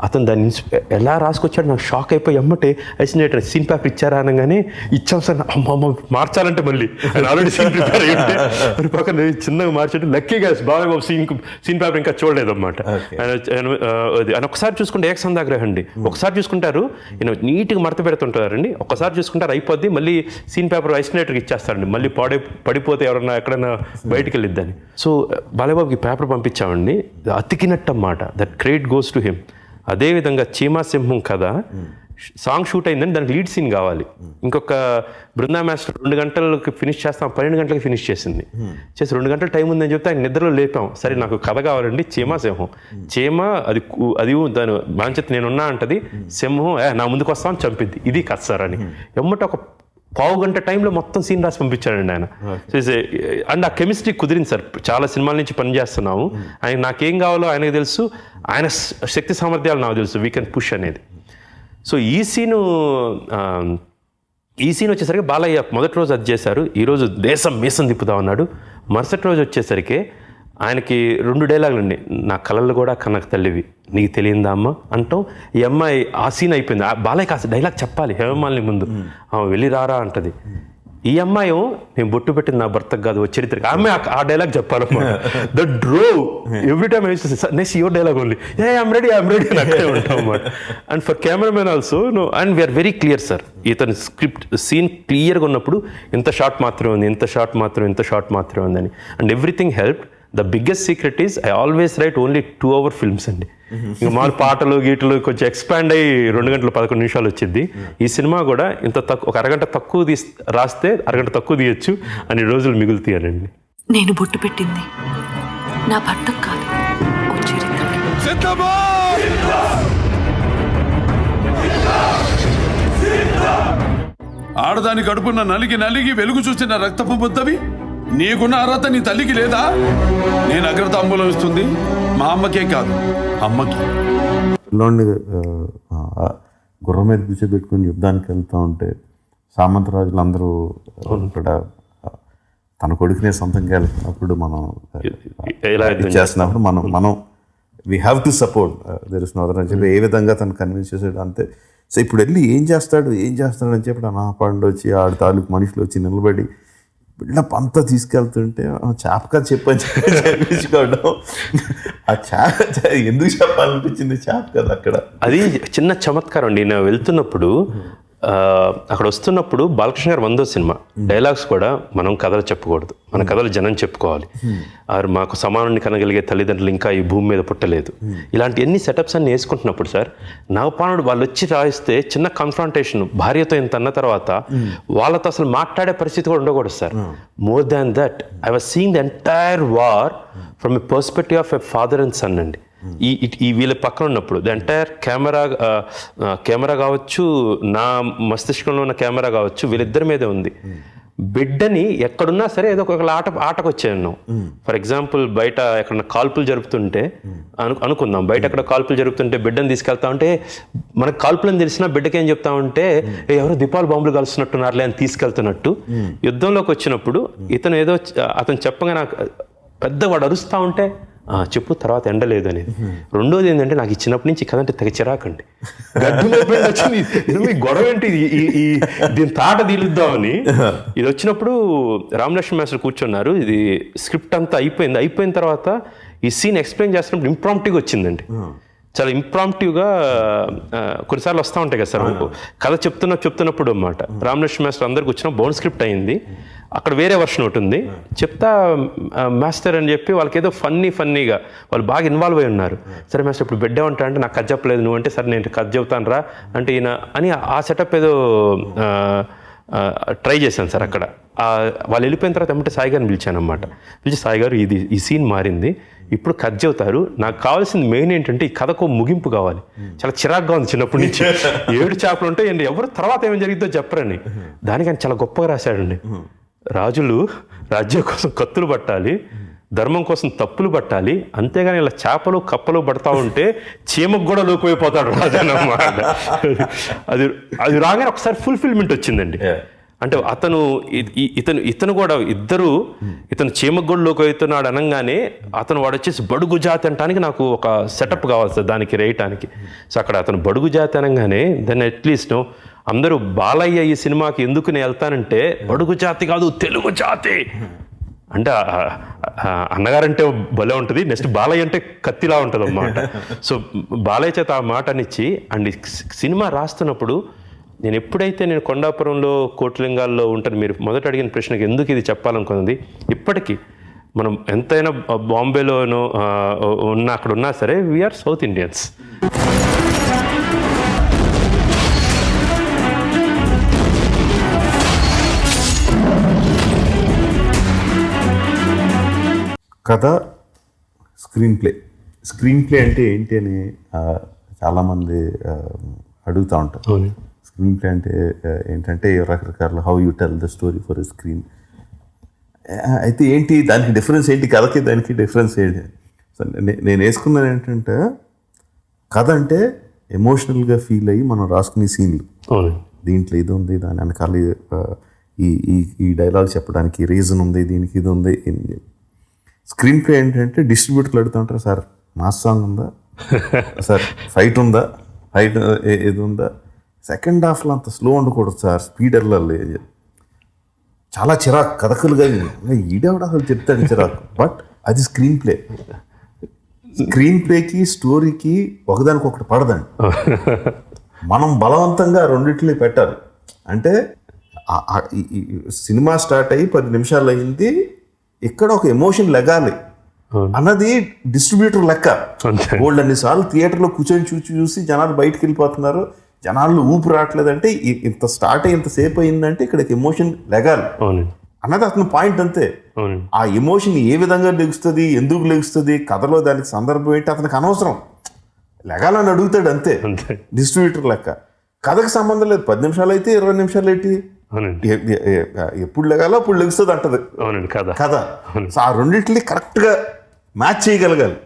అతను దాన్ని ఎలా రాసుకొచ్చాడు నాకు షాక్ అయిపోయి ఎమ్మటే ఐసినేటర్ సీన్ పేపర్ ఇచ్చారా అనగానే ఇచ్చాం సార్. అమ్మ మార్చాలంటే మళ్ళీ ఆయన ఆల్రెడీ సీన్ ప్రిపేర్ అయ్యి ఉంటే మరి పక్కన చిన్నగా మార్చాడు. లక్కీగా బాబాయ్ బాబు సీన్ పేపర్ ఇంకా చూడలేదు అనమాట. ఆయన ఒకసారి చూసుకుంటే ఏకసంధాగ్రహం అండి, ఒకసారి చూసుకుంటారు ఈయన నీట్గా మడత పెడుతుంటారండి, ఒకసారి చూసుకుంటారు అయిపోద్ది, మళ్ళీ సీన్ పేపర్ ఐసినేటర్కి ఇచ్చేస్తారండి, మళ్ళీ పడిపోతే ఎవరన్నా ఎక్కడైనా బయటికి వెళ్ళిద్దని. సో బాలయ్యబాబుకి పేపర్ పంపించామండి, అతికినట్టు అన్నమాట. That credit goes to him. అదేవిధంగా చీమా సింహం కథ సాంగ్ షూట్ అయిందని దానికి లీడ్ సీన్ కావాలి. ఇంకొక బృందా మాస్టర్ 2 గంటలకు ఫినిష్ చేస్తాం, 12 గంటలకు ఫినిష్ చేసింది. 2 గంటల టైం ఉందని చెప్తే ఆయన నిద్రలో లేపాం. సరే నాకు కథ కావాలండి, చీమా సింహం. చీమ అది దాని బాంచేత నేనున్నా అంటది, సింహం నా ముందుకు వస్తామని చంపిద్ది, ఇది కథ సార్ అని. ఎమ్మట ఒక 1/2 గంట టైంలో మొత్తం సీన్ రాసి పంపించాడండి ఆయన. అండ్ ఆ కెమిస్ట్రీ కుదిరింది సార్. చాలా సినిమాల నుంచి పనిచేస్తున్నాము, ఆయన నాకేం కావాలో ఆయనకు తెలుసు, ఆయన శక్తి సామర్థ్యాలు నాకు తెలుసు, వీ కెన్ పుష్ అనేది. సో ఈ సీన్ వచ్చేసరికి బాలయ్య మొదటి రోజు అది చేశారు, ఈరోజు దేశం మీసం తిప్పుతా ఉన్నాడు. మరుసటి రోజు వచ్చేసరికి ఆయనకి 2 డైలాగులు అండి. నా కళలు కూడా కనక తల్లివి, నీకు తెలియందా అమ్మ అంటాం. ఈ అమ్మాయి ఆ సీన్ అయిపోయింది, బాలయ్య కాస్త డైలాగ్ చెప్పాలి హేమమాలిని ముందు, వెళ్ళి రారా అంటది. ఈ అమ్మాయి నేను బొట్టు పెట్టింది నా భర్తకు కాదు చరిత్రకి, ఆమె ఆ డైలాగ్ చెప్పాలన్నమాట. The draw every time next your dialogue only, I'm ready అని అక్కడే ఉంటాం అన్నమాట. And for cameraman also and we're very clear sir. ఇతని స్క్రిప్ట్ సీన్ క్లియర్గా ఉన్నప్పుడు ఇంత షార్ట్ మాత్రమే ఉంది, ఇంత షార్ట్ మాత్రమే ఉందని. And everything help. The biggest secret is I always right only 2 hour films అండి. ఇంకా మామూలు పాటలు గీటలు కొంచెం ఎక్స్పాండ్ అయ్యి 2 గంటల 11 నిమిషాలు వచ్చింది. ఈ సినిమా కూడా ఇంత తక్కువ, ఒక అరగంట తక్కువ రాస్తే అరగంట తక్కువ తీయచ్చు అని రోజులు మిగులుతాయండి. నేను బొట్టు పెట్టింది నా భర్తకు కాదు, ఓ చరిత్రకి. ఆడదాని కడుపున్న నలిగి వెలుగు చూసిన రక్తపు ముద్దవి నీకున్న అర్హత నీ తల్లికి లేదా? నేను అగ్రతాంబూలం ఇస్తుంది మా అమ్మకే కాదు, అమ్మకి. పిల్లోడిని గుర్రం మీద కూర్చోబెట్టుకుని యుద్ధానికి వెళ్తూ ఉంటే సామంతరాజులు అందరూ ఇక్కడ తన కొడుకునే సొంతంగా వెళ్తున్నప్పుడు మనం చేస్తున్నప్పుడు మనం we have to support there is no other అని చెప్పి ఏ విధంగా తను కన్విన్స్ చేసాడు అంతే. సో ఇప్పుడు వెళ్ళి ఏం చేస్తాడు అని చెప్పి నా పండు వచ్చి ఆడ తాలూకు మనుషులు వచ్చి నిలబడి బిల్డప్ అంతా తీసుకెళ్తుంటే చేపగా చెప్పని చెప్పించుకోవడం, ఆ ఎందుకు చెప్పాలనిపించింది చేప కదా అక్కడ. అది చిన్న చమత్కారం అండి. నేను వెళ్తున్నప్పుడు అక్కడ వస్తున్నప్పుడు బాలకృష్ణ గారు 100వ సినిమా డైలాగ్స్ కూడా మనం కథలు చెప్పకూడదు, మన కథలు జనం చెప్పుకోవాలి. మాకు సమానాన్ని కనగలిగే తల్లిదండ్రులు ఇంకా ఈ భూమి మీద పుట్టలేదు, ఇలాంటి ఎన్ని సెటప్స్ అన్ని వేసుకుంటున్నప్పుడు సార్ నవపానుడు వాళ్ళు వచ్చి రాయిస్తే చిన్న కన్ఫ్రంటేషన్ భార్యతో ఇంత అన్న తర్వాత వాళ్ళతో అసలు మాట్లాడే పరిస్థితి కూడా ఉండకూడదు sir. More than that I was seeing the entire war from a perspective of a father and son అండి. ఈ వీళ్ళ పక్కన ఉన్నప్పుడు ద ఎంటైర్ కెమెరా కావచ్చు, నా మస్తిష్కంలో ఉన్న కెమెరా కావచ్చు, వీళ్ళిద్దరి మీదే ఉంది. బిడ్డని ఎక్కడున్నా సరే ఏదో ఒక ఆటకు వచ్చాను. ఫర్ ఎగ్జాంపుల్ బయట ఎక్కడన్నా కాల్పులు జరుపుతుంటే అనుకుందాం, బయట ఎక్కడ కాల్పులు జరుపుతుంటే బిడ్డను తీసుకెళ్తా ఉంటే మనకు కాల్పులని తెలిసినా బిడ్డకి ఏం చెప్తా ఉంటే ఎవరో దీపావళి బాంబులు కలుస్తున్నట్టున్నారులే అని తీసుకెళ్తున్నట్టు. యుద్ధంలోకి వచ్చినప్పుడు అతను చెప్పగా నాకు పెద్దవాడు అరుస్తూ ఉంటే చెప్పు తర్వాత ఎండ లేదు అనేది. రెండోది ఏంటంటే నాకు ఈ చిన్నప్పటి నుంచి కథ అంటే తెగ చిరాకండి. గడ్డిలో వచ్చింది మీ గొడవ ఏంటి, ఈ దీని తాట తీలుద్దామని. ఇది వచ్చినప్పుడు రామలక్ష్మణ్ మాస్టర్ కూర్చున్నారు, ఇది స్క్రిప్ట్ అంతా అయిపోయిన తర్వాత ఈ సీన్ ఎక్స్ప్లెయిన్ చేస్తున్నప్పుడు ఇంప్రాంప్టివ్గా వచ్చిందండి. చాలా ఇంప్రాంప్టివ్గా కొన్నిసార్లు వస్తూ ఉంటాయి కదా సార్, కథ చెప్తున్నప్పుడు అన్నమాట. రామలక్ష్మణ్ మాస్టర్ అందరికి వచ్చిన బౌండ్ స్క్రిప్ట్ అయింది, అక్కడ వేరే వర్షన్ ఒకటి ఉంది, చెప్తా మాస్టర్ అని చెప్పి వాళ్ళకి ఏదో ఫన్నీగా వాళ్ళు బాగా ఇన్వాల్వ్ అయి ఉన్నారు. సరే మాస్టర్ ఇప్పుడు బెడ్ ఏమంటా అంటే నాకు కథ చెప్పలేదు, నువ్వు అంటే సరే నేను కథ చెబుతాను రా అంటే ఈయన అని ఆ సెటప్ ఏదో ట్రై చేశాను సార్. అక్కడ వాళ్ళు వెళ్ళిపోయిన తర్వాత ఏమంటే సాయి గారిని పిలిచాను అన్నమాట. పిలిచి సాయి గారు ఈ సీన్ మారింది, ఇప్పుడు కథ చెబుతారు, నాకు కావాల్సింది మెయిన్ ఏంటంటే ఈ కథకు ముగింపు కావాలి. చాలా చిరాగ్గా ఉంది చిన్నప్పటి నుంచి, 7 చేపలు ఉంటాయి అండి, ఎవరు తర్వాత ఏమేమి జరిగిద్దో చెప్పరని. దానికి ఆయన చాలా గొప్పగా రాశాడండి. రాజులు రాజ్యం కోసం కత్తులు పట్టాలి, ధర్మం కోసం తప్పులు పట్టాలి, అంతేగాని ఇలా చేపలు కప్పలు పడతా ఉంటే చీమకు కూడా లోకపోయిపోతాడు రాజు అన్నమాట. అది రాగానే ఒకసారి ఫుల్ఫిల్మెంట్ వచ్చిందండి. అంటే ఇతను కూడా ఇద్దరు ఇతను చీమగొడ్లోకి అవుతున్నాడు అనగానే వాడు వచ్చేసి బడుగు జాతి అనడానికి నాకు ఒక సెటప్ కావాలి సార్ దానికి రేయటానికి. సో అక్కడ అతను బడుగు జాతి అనగానే దాన్ని అట్లీస్ట్ అందరూ బాలయ్య ఈ సినిమాకి ఎందుకు నేను వెళ్తానంటే బడుగు జాతి కాదు తెలుగు జాతి అంటే అన్నగారంటే భలే ఉంటుంది, నెక్స్ట్ బాలయ్య అంటే కత్తిలా ఉంటుంది అన్నమాట. సో బాలయ్య చేత ఆ మాటనిచ్చి అండ్ సినిమా రాస్తున్నప్పుడు నేను కొండాపురంలో కోట్లింగాల్లో ఉంటాను, మీరు మొదట అడిగిన ప్రశ్నకి ఎందుకు ఇది చెప్పాలనుకున్నది, ఇప్పటికీ మనం ఎంతైనా బాంబేలోనో అక్కడ ఉన్నా సరే వీఆర్ సౌత్ ఇండియన్స్. కథ, స్క్రీన్ ప్లే అంటే ఏంటి అని చాలామంది అడుగుతూ ఉంటారు. స్క్రీన్ ప్లే అంటే ఏంటంటే రకరకాల how you tell the story for a screen. అయితే ఏంటి దానికి డిఫరెన్స్ ఏంటి, కథకి దానికి డిఫరెన్స్ ఏంటి? సో నేను వేసుకున్నది ఏంటంటే కథ అంటే ఎమోషనల్గా ఫీల్ అయ్యి మనం రాసుకునే సీన్లు, దీంట్లో ఇది ఉంది, దాని వెనకాల ఈ డైలాగ్ చెప్పడానికి రీజన్ ఉంది, దీనికి ఇది ఉంది. స్క్రీన్ ప్లే ఏంటంటే డిస్ట్రిబ్యూటర్లు అడుగుతుంటారు, సార్ మాస్ సాంగ్ ఉందా సార్, ఫైట్ ఉందా, ఇది ఉందా, సెకండ్ హాఫ్లో అంత స్లో ఉండకూడదు సార్, స్పీడ్ వెళ్ళాలి. చాలా చిరాకు కథకులుగా ఈడేవాడు అసలు చెప్తాడు చిరాకు. బట్ అది స్క్రీన్ ప్లేకి స్టోరీకి ఒకదానికొకటి పడదండి. మనం బలవంతంగా రెండిట్లే పెట్టాలి. అంటే సినిమా స్టార్ట్ అయ్యి 10 నిమిషాలు అయింది, ఇక్కడ ఒక ఎమోషన్ లెగాలి అన్నది డిస్ట్రిబ్యూటర్ లెక్క. గోల్డ్ అన్నిసార్లు థియేటర్లో కూర్చొని చూసి జనాలు బయటకు వెళ్ళిపోతున్నారు, జనాలు ఊపు రావట్లేదంటే ఇంత స్టార్ట్ అయ్యి ఇంతసేపు అయిందంటే ఇక్కడ ఎమోషన్ లెగాలి అన్నది అతని పాయింట్. అంతే. ఆ ఎమోషన్ ఏ విధంగా లెగుస్తుంది, ఎందుకు లెగుస్తుంది, కథలో దానికి సందర్భం ఏంటి అతనికి అనవసరం, లెగాలని అడుగుతాడు అంతే డిస్ట్రిబ్యూటర్ లెక్క. కథకు సంబంధం లేదు, 10 నిమిషాలు అయితే 20 నిమిషాలు ఏంటి, ఎప్పుడు లెగాలో అప్పుడు లెగుస్తుంది అంటది కథ. సో ఆ రెండింటిని కరెక్ట్గా మ్యాచ్ చేయగలగాలి.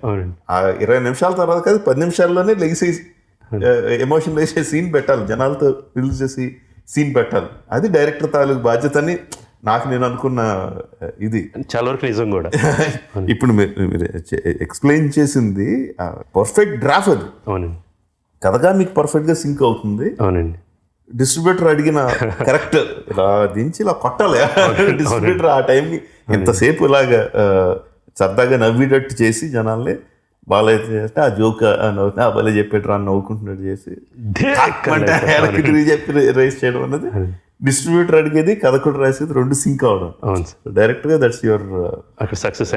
ఆ 20 నిమిషాల తర్వాత కాదు 10 నిమిషాల్లోనే లెగిసి ఎమోషన్ వేసే సీన్ పెట్టాలి, జనాలతో రిలీజ్ చేసి సీన్ పెట్టాలి. అది డైరెక్టర్ తాలూకు బాధ్యత అని నేను అనుకున్న ఇది చాలా వరకు నిజం కూడా. ఇప్పుడు మీరు ఎక్స్ప్లెయిన్ చేసింది పర్ఫెక్ట్ డ్రాఫ్ట్. అది అవునండి, కథగా మీకు పర్ఫెక్ట్గా సింక్ అవుతుంది. అవునండి. డిస్ట్రిబ్యూటర్ అడిగిన కరెక్ట్ ఇలా దించి ఇలా కొట్టాలి. డిస్ట్రిబ్యూటర్ ఆ టైంకి ఎంతసేపు ఇలాగా సరదాగా నవ్వేటట్టు చేసి జనాల్ని బాలైతే చేస్తే ఆ జోక్ నవ్వుతా భలే చెప్పేట్రా అని నవ్వుకుంటున్నట్టు చేసి చెప్పి రైస్ చేయడం అన్నది డిస్ట్రిబ్యూటర్ అడిగేది, కథ కూడా రాసేది, రెండు సింక్ అవడం. డైరెక్ట్ గా that's your success,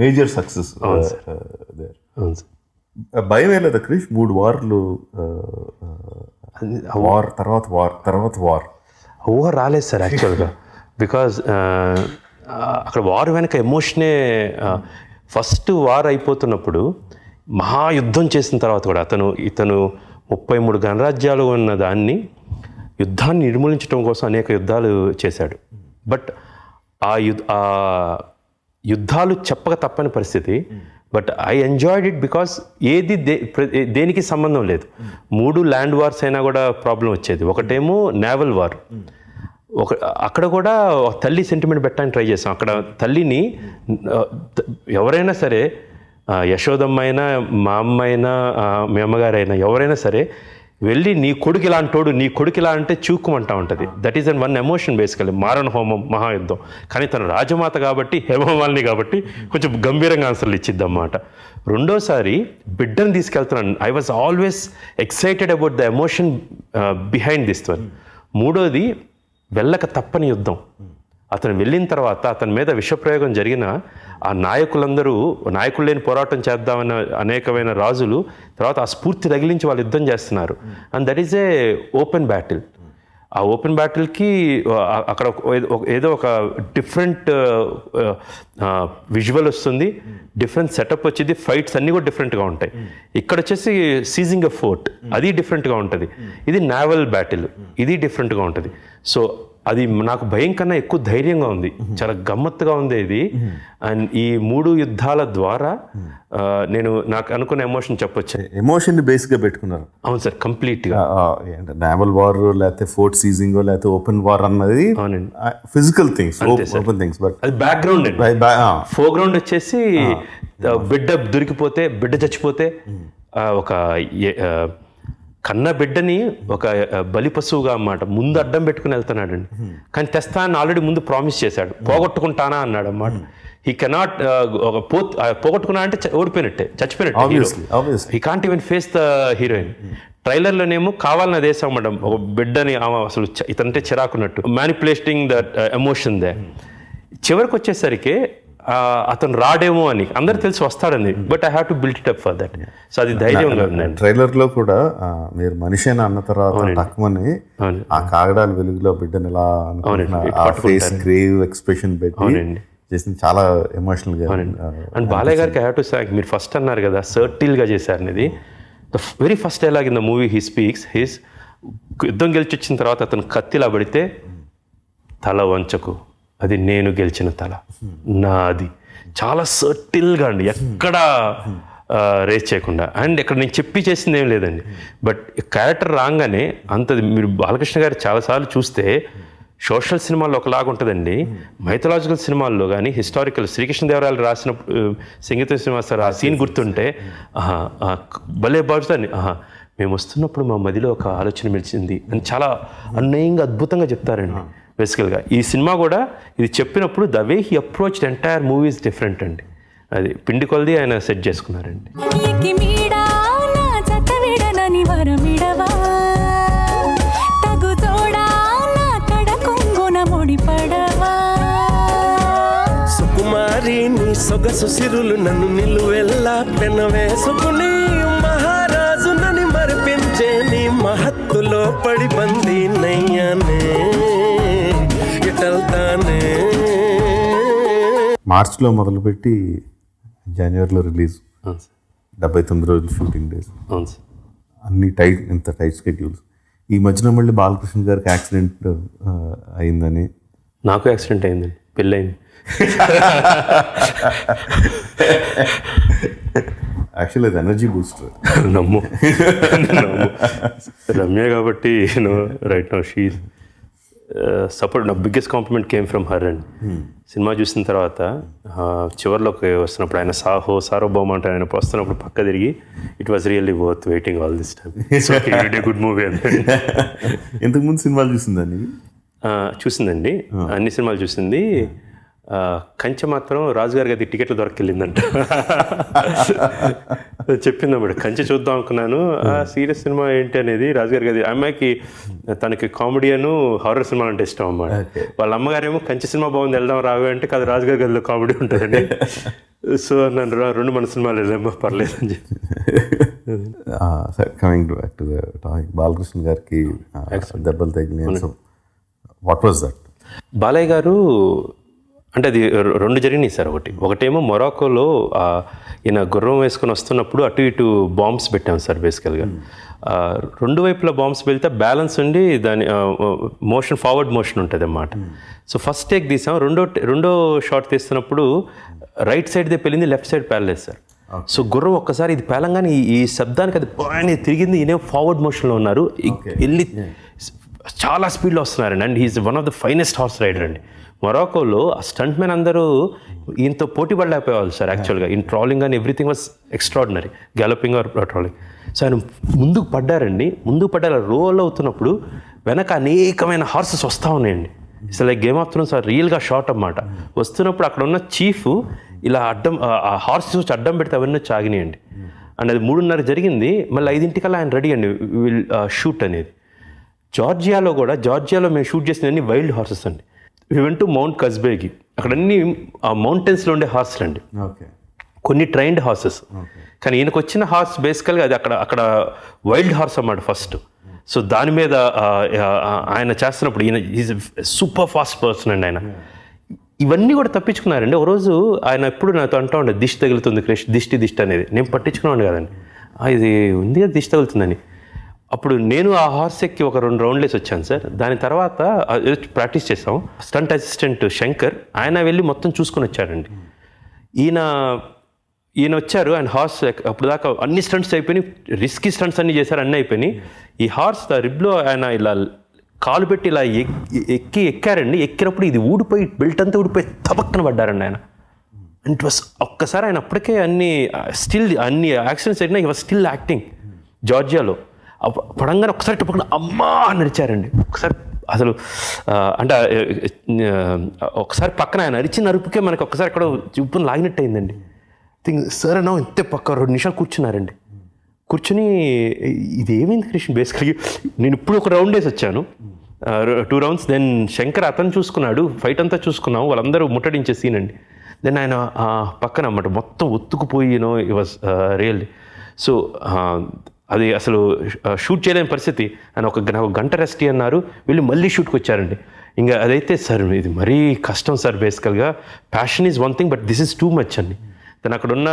major success. భయం ఏ లేదా క్రిష్? 3 వార్లు వార్ ఊహ రాలేదు సార్ యాక్చువల్గా. బికాజ్ అక్కడ వార్ వెనక ఎమోషనే. ఫస్ట్ వార్ అయిపోతున్నప్పుడు మహాయుద్ధం చేసిన తర్వాత కూడా ఇతను 33 గణరాజ్యాలు ఉన్న దాన్ని యుద్ధాన్ని నిర్మూలించడం కోసం అనేక యుద్ధాలు చేశాడు. బట్ ఆ యుద్ధాలు చెప్పక తప్పని పరిస్థితి. But I enjoyed it because ఏది దేనికి సంబంధం లేదు. 3 ల్యాండ్ వార్స్ అయినా కూడా ప్రాబ్లం వచ్చేది. ఒకటేమో నేవల్ వార్, అక్కడ కూడా తల్లి సెంటిమెంట్ పెట్టడానికి ట్రై చేసాం. అక్కడ తల్లిని ఎవరైనా సరే యశోదమ్మ అయినా, మా అమ్మ అయినా, మీ అమ్మగారైనా, ఎవరైనా సరే వెళ్ళి నీ కొడుకు ఇలా అంటాడు, నీ కొడుకు ఇలా అంటే చూక్కుమంటా ఉంటుంది. That is one emotion basically. మారణ హోమం, మహాయుద్ధం. కానీ తను రాజమాత కాబట్టి, హేమమాలిని కాబట్టి కొంచెం గంభీరంగా ఆన్సర్లు ఇచ్చిద్దన్నమాట. రెండోసారి బిడ్డను తీసుకెళ్తున్నాను. I was always excited about the emotion behind this one. మూడోది వెళ్ళక తప్పని యుద్ధం. అతను వెళ్ళిన తర్వాత అతని మీద విషప్రయోగం జరిగిన ఆ నాయకులు లేని పోరాటం చేద్దామన్న అనేకమైన రాజులు తర్వాత ఆ స్ఫూర్తి తగిలించి వాళ్ళు యుద్ధం చేస్తున్నారు. And that is a open battle. ఆ ఓపెన్ బ్యాటిల్కి అక్కడ ఏదో ఒక డిఫరెంట్ విజువల్ వస్తుంది, డిఫరెంట్ సెటప్ వచ్చింది, ఫైట్స్ అన్నీ కూడా డిఫరెంట్గా ఉంటాయి. ఇక్కడ వచ్చేసి సీజింగ్ ఎ ఫోర్ట్, అది డిఫరెంట్గా ఉంటుంది. ఇది నావల్ బ్యాటిల్, ఇది డిఫరెంట్గా ఉంటుంది. సో అది నాకు భయం కన్నా ఎక్కువ ధైర్యంగా ఉంది, చాలా గమ్మత్తుగా ఉంది ఇది. అండ్ ఈ 3 యుద్ధాల ద్వారా నేను నాకు అనుకున్న ఎమోషన్ చెప్పొచ్చు. ఎమోషన్ బేస్గా పెట్టుకున్నారు. అవును సార్, కంప్లీట్గా. నావల్ వార్ లేకపోతే ఫోర్ట్ సీజింగ్ లేకపోతే ఓపెన్ వార్ అన్నది physical things, open things. But అది బ్యాక్గ్రౌండ్ అండి. ఫోర్గ్రౌండ్ వచ్చేసి బిడ్డ దొరికిపోతే, బిడ్డ చచ్చిపోతే, ఒక కన్న బిడ్డని ఒక బలి పశువుగా అన్నమాట ముందు అడ్డం పెట్టుకుని వెళ్తున్నాడండి. కానీ తెస్తా అని ఆల్రెడీ ముందు ప్రామిస్ చేశాడు. పోగొట్టుకుంటానా అన్నాడు అన్నమాట. హీ కెనాట్ పోగొట్టుకున్నా అంటే ఓడిపోయినట్టే, చచ్చిపోయినట్టే. He can't even face the heroine. ట్రైలర్లోనేమో కావాలని అదేసాం అన్నమాట, ఒక బిడ్డని అసలు ఇతనంటే చిరాకున్నట్టు, మ్యానిపులేటింగ్ దట్ ఎమోషన్ దే. చివరికి వచ్చేసరికి అతను రాడేమో అని అందరు తెలిసి వస్తాడని, but I have to build it up for that. So అది ధైర్యంగా ఉందండి. ట్రైలర్ లో కూడా మీరు మనిషిని అన్న తర్వాత తక్కువని ఆ కాగడాల వెలుగులో బిడ్డను ఎలా గ్రేవ్ ఎక్స్ప్రెషన్ పెట్టి చేసింది చాలా ఎమోషనల్ గా. అండ్ బాలయ్య గారికి ఐ హ్యావ్ టు థాంక్. మీరు ఫస్ట్ అన్నారు కదా సర్టిల్ గా చేశారు ఇది. The very first dialogue in the movie he speaks his, యుద్ధం గెలిచి వచ్చిన తర్వాత అతను కత్తిలా పడితే తల వంచకు, అది నేను గెలిచిన తల నాది. చాలా సర్టిల్గా అండి, ఎక్కడ రేస్ చేయకుండా. అండ్ ఇక్కడ నేను చెప్పి చేసింది ఏం లేదండి, బట్ క్యారెక్టర్ రాగానే అంతది. మీరు బాలకృష్ణ గారు చాలాసార్లు చూస్తే సోషల్ సినిమాల్లో ఒకలాగా ఉంటుందండి, మైథలాజికల్ సినిమాల్లో కానీ హిస్టారికల్ శ్రీకృష్ణదేవరాయలు రాసిన సంగీత సినిమా సార్ ఆ సీన్ గుర్తుంటే భలే బాగుంటుంది. మేము వస్తున్నప్పుడు మా మదిలో ఒక ఆలోచన మెలిచింది అని చాలా అన్యాయంగా అద్భుతంగా చెప్తారండి. బేసికల్గా ఈ సినిమా కూడా ఇది చెప్పినప్పుడు the way he approached entire movie is different అండి. అది పిండి కొలది ఆయన సెట్ చేసుకున్నారండి. సుకుమారి నీ సొగసు సిరులు నన్ను నిలువెల్లా పెనవేసుకుని మహారాజు నని మరిపించే నీ మహత్తులో పడి బందీ నయ్యానే. మార్చ్లో మొదలుపెట్టి జనవరిలో రిలీజ్, 79 రోజులు షూటింగ్ డేస్, అన్ని ఇంత టైట్ స్కెడ్యూల్స్. ఈ మధ్యన మళ్ళీ బాలకృష్ణ గారికి యాక్సిడెంట్ అయిందని. నాకు యాక్సిడెంట్ అయిందండి, పెళ్ళయింది. యాక్చువల్లీ అది ఎనర్జీ బూస్టర్. నమ్ము రమ్య కాబట్టి రైట్ నౌ షీ సపోర్ట్. నా biggest compliment came from her and cinema చూసిన తర్వాత చివరిలోకి వస్తున్నప్పుడు ఆయన సార్వభౌమ అంటే ఆయన వస్తున్నప్పుడు పక్క తిరిగి it was really worth waiting all this time. Good movie అంటే. ఇంతకుముందు సినిమాలు చూసిందండి? చూసిందండి, అన్ని సినిమాలు చూసింది. కంచె మాత్రం రాజుగారి గది టికెట్లు దొరకెళ్ళిందంట చెప్పిందన్నమాట. కంచె చూద్దాం అనుకున్నాను, సీరియస్ సినిమా ఏంటి అనేది. రాజుగారి గది అమ్మాయికి తనకి కామెడీను హారర్ సినిమాలు అంటే ఇష్టం అన్నమాట. వాళ్ళ అమ్మగారేమో కంచె సినిమా బాగుంది వెళ్దాం రావు అంటే, కాదు రాజుగారి గదిలో కామెడీ ఉంటుందండి. సో నన్ను 2 మన సినిమాలు వెళ్ళామో పర్లేదు అని చెప్పి. Coming back to the topic, Balakrishna గారికి దెబ్బలు తగిలినాయి. What was that? Balayya garu అంటే అది 2 జరిగినాయి సార్. ఒకటేమో మొరాకోలో ఈయన గుర్రం వేసుకొని వస్తున్నప్పుడు అటు ఇటు బాంబ్స్ పెట్టాం సార్. బేసికల్గా 2 వైపులా బాంబ్స్ వెళ్తే బ్యాలెన్స్ ఉండి దాని ఫార్వర్డ్ మోషన్ ఉంటుంది అన్నమాట. సో ఫస్ట్ టేక్ తీసాం, రెండో షాట్ తీస్తున్నప్పుడు రైట్ సైడ్దే పెళ్ళింది, లెఫ్ట్ సైడ్ పేలలేదు సార్. సో గుర్రం ఒక్కసారి ఇది పేలంగానే ఈ శబ్దానికి అది తిరిగింది. ఈయన ఫార్వర్డ్ మోషన్లో ఉన్నారు, వెళ్ళి చాలా స్పీడ్లో వస్తున్నారండి. And he's one of the finest horse rider అండి. మొరాకోలో ఆ స్టంట్ మెన్ అందరూ ఈయనతో పోటీ పడలేకపోయేవాళ్ళు సార్ యాక్చువల్గా. In trotting and everything was extraordinary, galloping or trotting. So ఆయన ముందుకు పడ్డారండి. ముందుకు పడ్డారు, రోల్ అవుతున్నప్పుడు వెనక అనేకమైన హార్సెస్ వస్తూ ఉన్నాయండి. It's like game of Thrones రియల్గా షాట్ అన్నమాట. వస్తున్నప్పుడు అక్కడ ఉన్న చీఫ్ ఇలా అడ్డం, ఆ హార్సెస్ వచ్చి అడ్డం పెడితే అవన్నీ వచ్చి ఆగినాయండి. అండ్ అది 3:30 జరిగింది. మళ్ళీ 5 ఆయన రెడీ అండి విల్ షూట్ అనేది. జార్జియాలో మేము షూట్ చేసినవన్నీ వైల్డ్ హార్సెస్ అండి. వి వెంట్ టు మౌంట్ కస్బేకి. అక్కడ అన్ని ఆ మౌంటైన్స్లో ఉండే హార్సెస్ అండి, కొన్ని ట్రైన్డ్ హార్సెస్. కానీ ఈయనకు వచ్చిన హార్స్ బేసికల్గా అది అక్కడ వైల్డ్ హార్స్ అన్నమాట ఫస్ట్. సో దాని మీద ఆయన చేస్తున్నప్పుడు ఈయన ఈజ్ సూపర్ ఫాస్ట్ పర్సన్ అండి ఆయన. ఇవన్నీ కూడా తప్పించుకున్నారండి. ఒక రోజు ఆయన ఎప్పుడు నాతో అంటూ ఉండే, దిష్టి తగులుతుంది క్రిష్, దిష్టి అనేది. నేను పట్టించుకున్నాను కదండి, ఇది ఉంది కదా దిష్టి తగులుతుందని. అప్పుడు నేను ఆ హార్స్ ఎక్కి ఒక 2 రౌండ్లు వేసి వచ్చాను సార్. దాని తర్వాత ప్రాక్టీస్ చేసాం. స్టంట్ అసిస్టెంట్ శంకర్ ఆయన వెళ్ళి మొత్తం చూసుకొని వచ్చారండి. ఈయన వచ్చారు, ఆయన హార్స్ అప్పుడు దాకా అన్ని స్టంట్స్ అయిపోయినాయి, రిస్కీ స్టంట్స్ అన్నీ చేశారు, అన్నీ అయిపోయినాయి. ఈ హార్స్ రిబ్లో ఆయన ఇలా కాలు పెట్టి ఇలా ఎక్కారండి. ఎక్కినప్పుడు ఇది ఊడిపోయి, బెల్ట్ అంతా ఊడిపోయి తపక్కన పడ్డారండి ఆయన. అండ్ ఇట్ వాస్ ఒక్కసారి ఆయన అప్పటికే అన్ని యాక్సిడెంట్స్ అయినా, ఈ వాజ్ స్టిల్ యాక్టింగ్ జార్జియాలో. పడంగానే ఒకసారి పక్కన అమ్మా అని అరిచారండి. ఒకసారి అసలు అంటే ఒకసారి పక్కన ఆయన అరిచిన అరుపుకే మనకి ఒక్కసారి అక్కడ చూపుని లాగినట్టు అయిందండి. థింక్ సార్ అన్నా ఇంతే పక్క 2 నిమిషాలు కూర్చున్నారండి. కూర్చుని ఇది ఏమైంది కృష్ణ బేసికల్గా, నేను ఇప్పుడు ఒక రౌండ్ వేసి వచ్చాను, 2 రౌండ్స్. దెన్ శంకర్ అతను చూసుకున్నాడు, ఫైట్ అంతా చూసుకున్నాం, వాళ్ళందరూ ముట్టడించే సీన్ అండి. దెన్ ఆయన పక్కన అన్నమాట మొత్తం ఒత్తుకుపోయి ఇట్ వాజ్ రియల్లీ. సో అది అసలు షూట్ చేయలేని పరిస్థితి. ఆయన ఒక గంట రెస్ట్ అన్నారు, వెళ్ళి మళ్ళీ షూట్కి వచ్చారండి. ఇంకా అదైతే సార్ ఇది మరీ కష్టం సార్. బేసికల్గా passion is one thing, but this is too much అండి. తను అక్కడ ఉన్న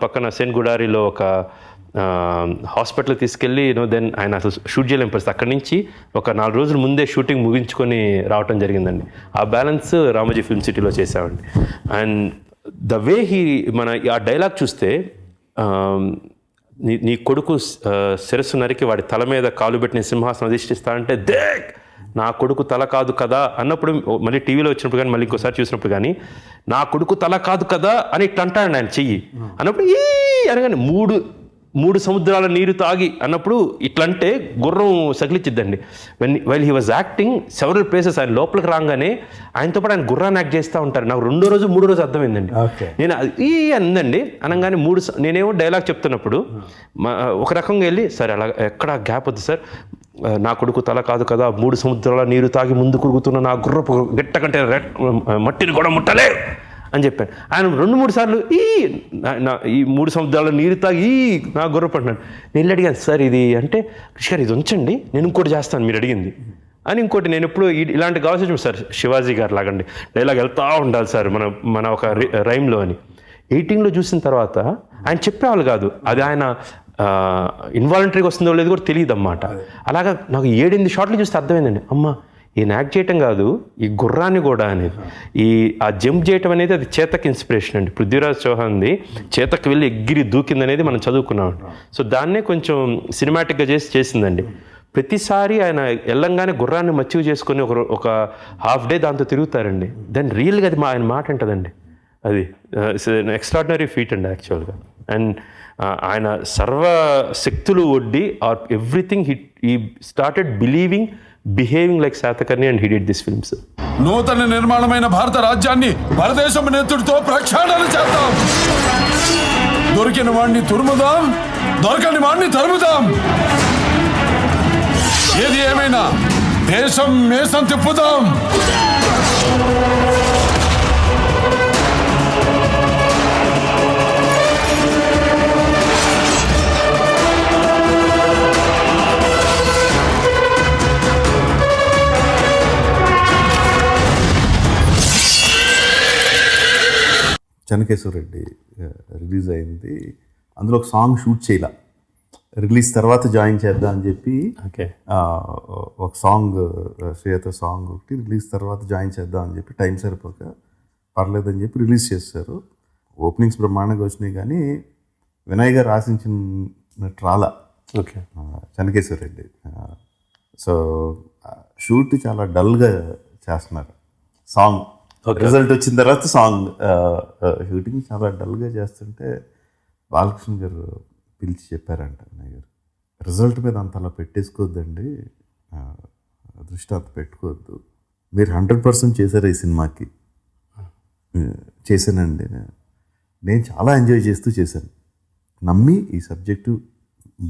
పక్కన సెన్ గుడారిలో ఒక హాస్పిటల్ తీసుకెళ్ళి దెన్ ఆయన అసలు షూట్ చేయలేని పరిస్థితి. అక్కడి నుంచి ఒక 4 రోజుల ముందే షూటింగ్ ముగించుకొని రావటం జరిగిందండి. ఆ బ్యాలెన్స్ రామోజీ ఫిల్మ్ సిటీలో చేసామండి. అండ్ ద వే మన ఆ డైలాగ్ చూస్తే, నీ కొడుకు శిరస్సు నరికి వాడి తల మీద కాలు పెట్టి సింహాసనం అధిష్ఠిస్తానంటే, దేక్ నా కొడుకు తల కాదు కదా అన్నప్పుడు, మళ్ళీ టీవీలో వచ్చినప్పుడు కానీ మళ్ళీ ఇంకోసారి చూసినప్పుడు కానీ, నా కొడుకు తల కాదు కదా అని ఇట్లా అంటాడు ఆయన చెయ్యి అన్నప్పుడు, ఈ అనగానే మూడు సముద్రాల నీరు తాగి అన్నప్పుడు ఇట్లంటే గుర్రం సగిలిచ్చిద్దండి. While he was acting several places, ఆయన లోపలికి రాగానే ఆయనతో పాటు ఆయన గుర్రాన్ని యాక్ట్ చేస్తూ ఉంటారు. నాకు 2వ రోజు 3వ రోజు అర్థమైందండి. నేను ఈ అందండి అనగానే నేనేమో డైలాగ్ చెప్తున్నప్పుడు ఒక రకంగా వెళ్ళి, సరే అలా ఎక్కడ గ్యాప్ వద్దు సార్, నా కొడుకు తల కాదు కదా, 3 సముద్రాల నీరు తాగి ముందు కురుగుతున్న నా గుర్రపు గట్ట కంటే మట్టిని కూడా ముట్టలే అని చెప్పాను. ఆయన 2-3 సార్లు ఈ 3 సముద్రాల నీరు తాగి నా గుర్రపు అంటున్నాడు. నేను అడిగాను, సార్ ఇది అంటే, కృష్ణ గారు ఇది ఉంచండి, నేను ఇంకోటి చేస్తాను మీరు అడిగింది అని. ఇంకోటి నేను ఎప్పుడు ఇలాంటి కావాల్సి సార్ శివాజీ గారు లాగండి డైలాగ్ వెళ్తూ ఉండాలి సార్ మన ఒక రైమ్లో అని. ఎడిటింగ్లో చూసిన తర్వాత ఆయన చెప్పేవాళ్ళు కాదు, అది ఆయన ఇన్వాలంటరీగా వస్తుందో లేదో కూడా తెలియదు అన్నమాట. అలాగా నాకు 7-8 షాట్లు చూస్తే అర్థమైందండి, అమ్మ ఈయన యాక్ట్ చేయటం కాదు, ఈ గుర్రాన్ని కూడా అనేది, ఆ జంప్ చేయటం అనేది అది చేతక్ ఇన్స్పిరేషన్ అండి. పృథ్వీరాజ్ చౌహాన్ది చేతక్ వెళ్ళి ఎగిరి దూకిందనేది మనం చదువుకున్నాం. సో దాన్నే కొంచెం సినిమాటిక్గా చేసిందండి. ప్రతిసారి ఆయన వెళ్ళంగానే గుర్రాన్ని మచ్చిగా చేసుకొని ఒక హాఫ్ డే దాంతో తిరుగుతారండి. దాన్ని రియల్గా అది ఆయన మాట ఉంటుందండి. అది ఎక్స్ట్రాడినరీ ఫీట్ అండి యాక్చువల్గా. అండ్ ఆయన సర్వశక్తులు ఒడ్డి or everything he started behaving like Satakarni and he did this films. నూతన నిర్మాణమైన భారత రాజ్యాన్ని పరదేశం నేతృడితో ప్రక్షాళన చేద్దాం. దొరికిన వాడిని తురుముదాం, దొరకని వాడిని తరుముదాం. ఏది ఏమైనా దేశం మేసం తిప్పుదాం. చెన్నకేశ్వర రెడ్డి రిలీజ్ అయింది. అందులో ఒక సాంగ్ షూట్ చేయాల, రిలీజ్ తర్వాత జాయిన్ చేద్దాం అని చెప్పి ఒక సాంగ్, శ్రేయతో సాంగ్ ఒకటి రిలీజ్ తర్వాత జాయిన్ చేద్దాం అని చెప్పి టైం సరిపోక పర్లేదని చెప్పి రిలీజ్ చేస్తారు. ఓపెనింగ్స్ బ్రహ్మాండంగా వచ్చినాయి, కానీ వినయ్ గారు ఆశించినట్టు రాలా చెన్నకేశ్వర రెడ్డి. సో షూట్ చాలా డల్గా చేస్తున్నారు. సాంగ్ రిజల్ట్ వచ్చిన తర్వాత సాంగ్ షూటింగ్ చాలా డల్గా చేస్తుంటే బాలకృష్ణ గారు పిలిచి చెప్పారంట అన్నయ్య గారు, రిజల్ట్ మీద అంత అలా పెట్టేసుకోవద్దండి, దృష్టి అంత పెట్టుకోవద్దు, మీరు 100% చేశారు ఈ సినిమాకి. చేశానండి, నేను చాలా ఎంజాయ్ చేస్తూ చేశాను, నమ్మి ఈ సబ్జెక్టు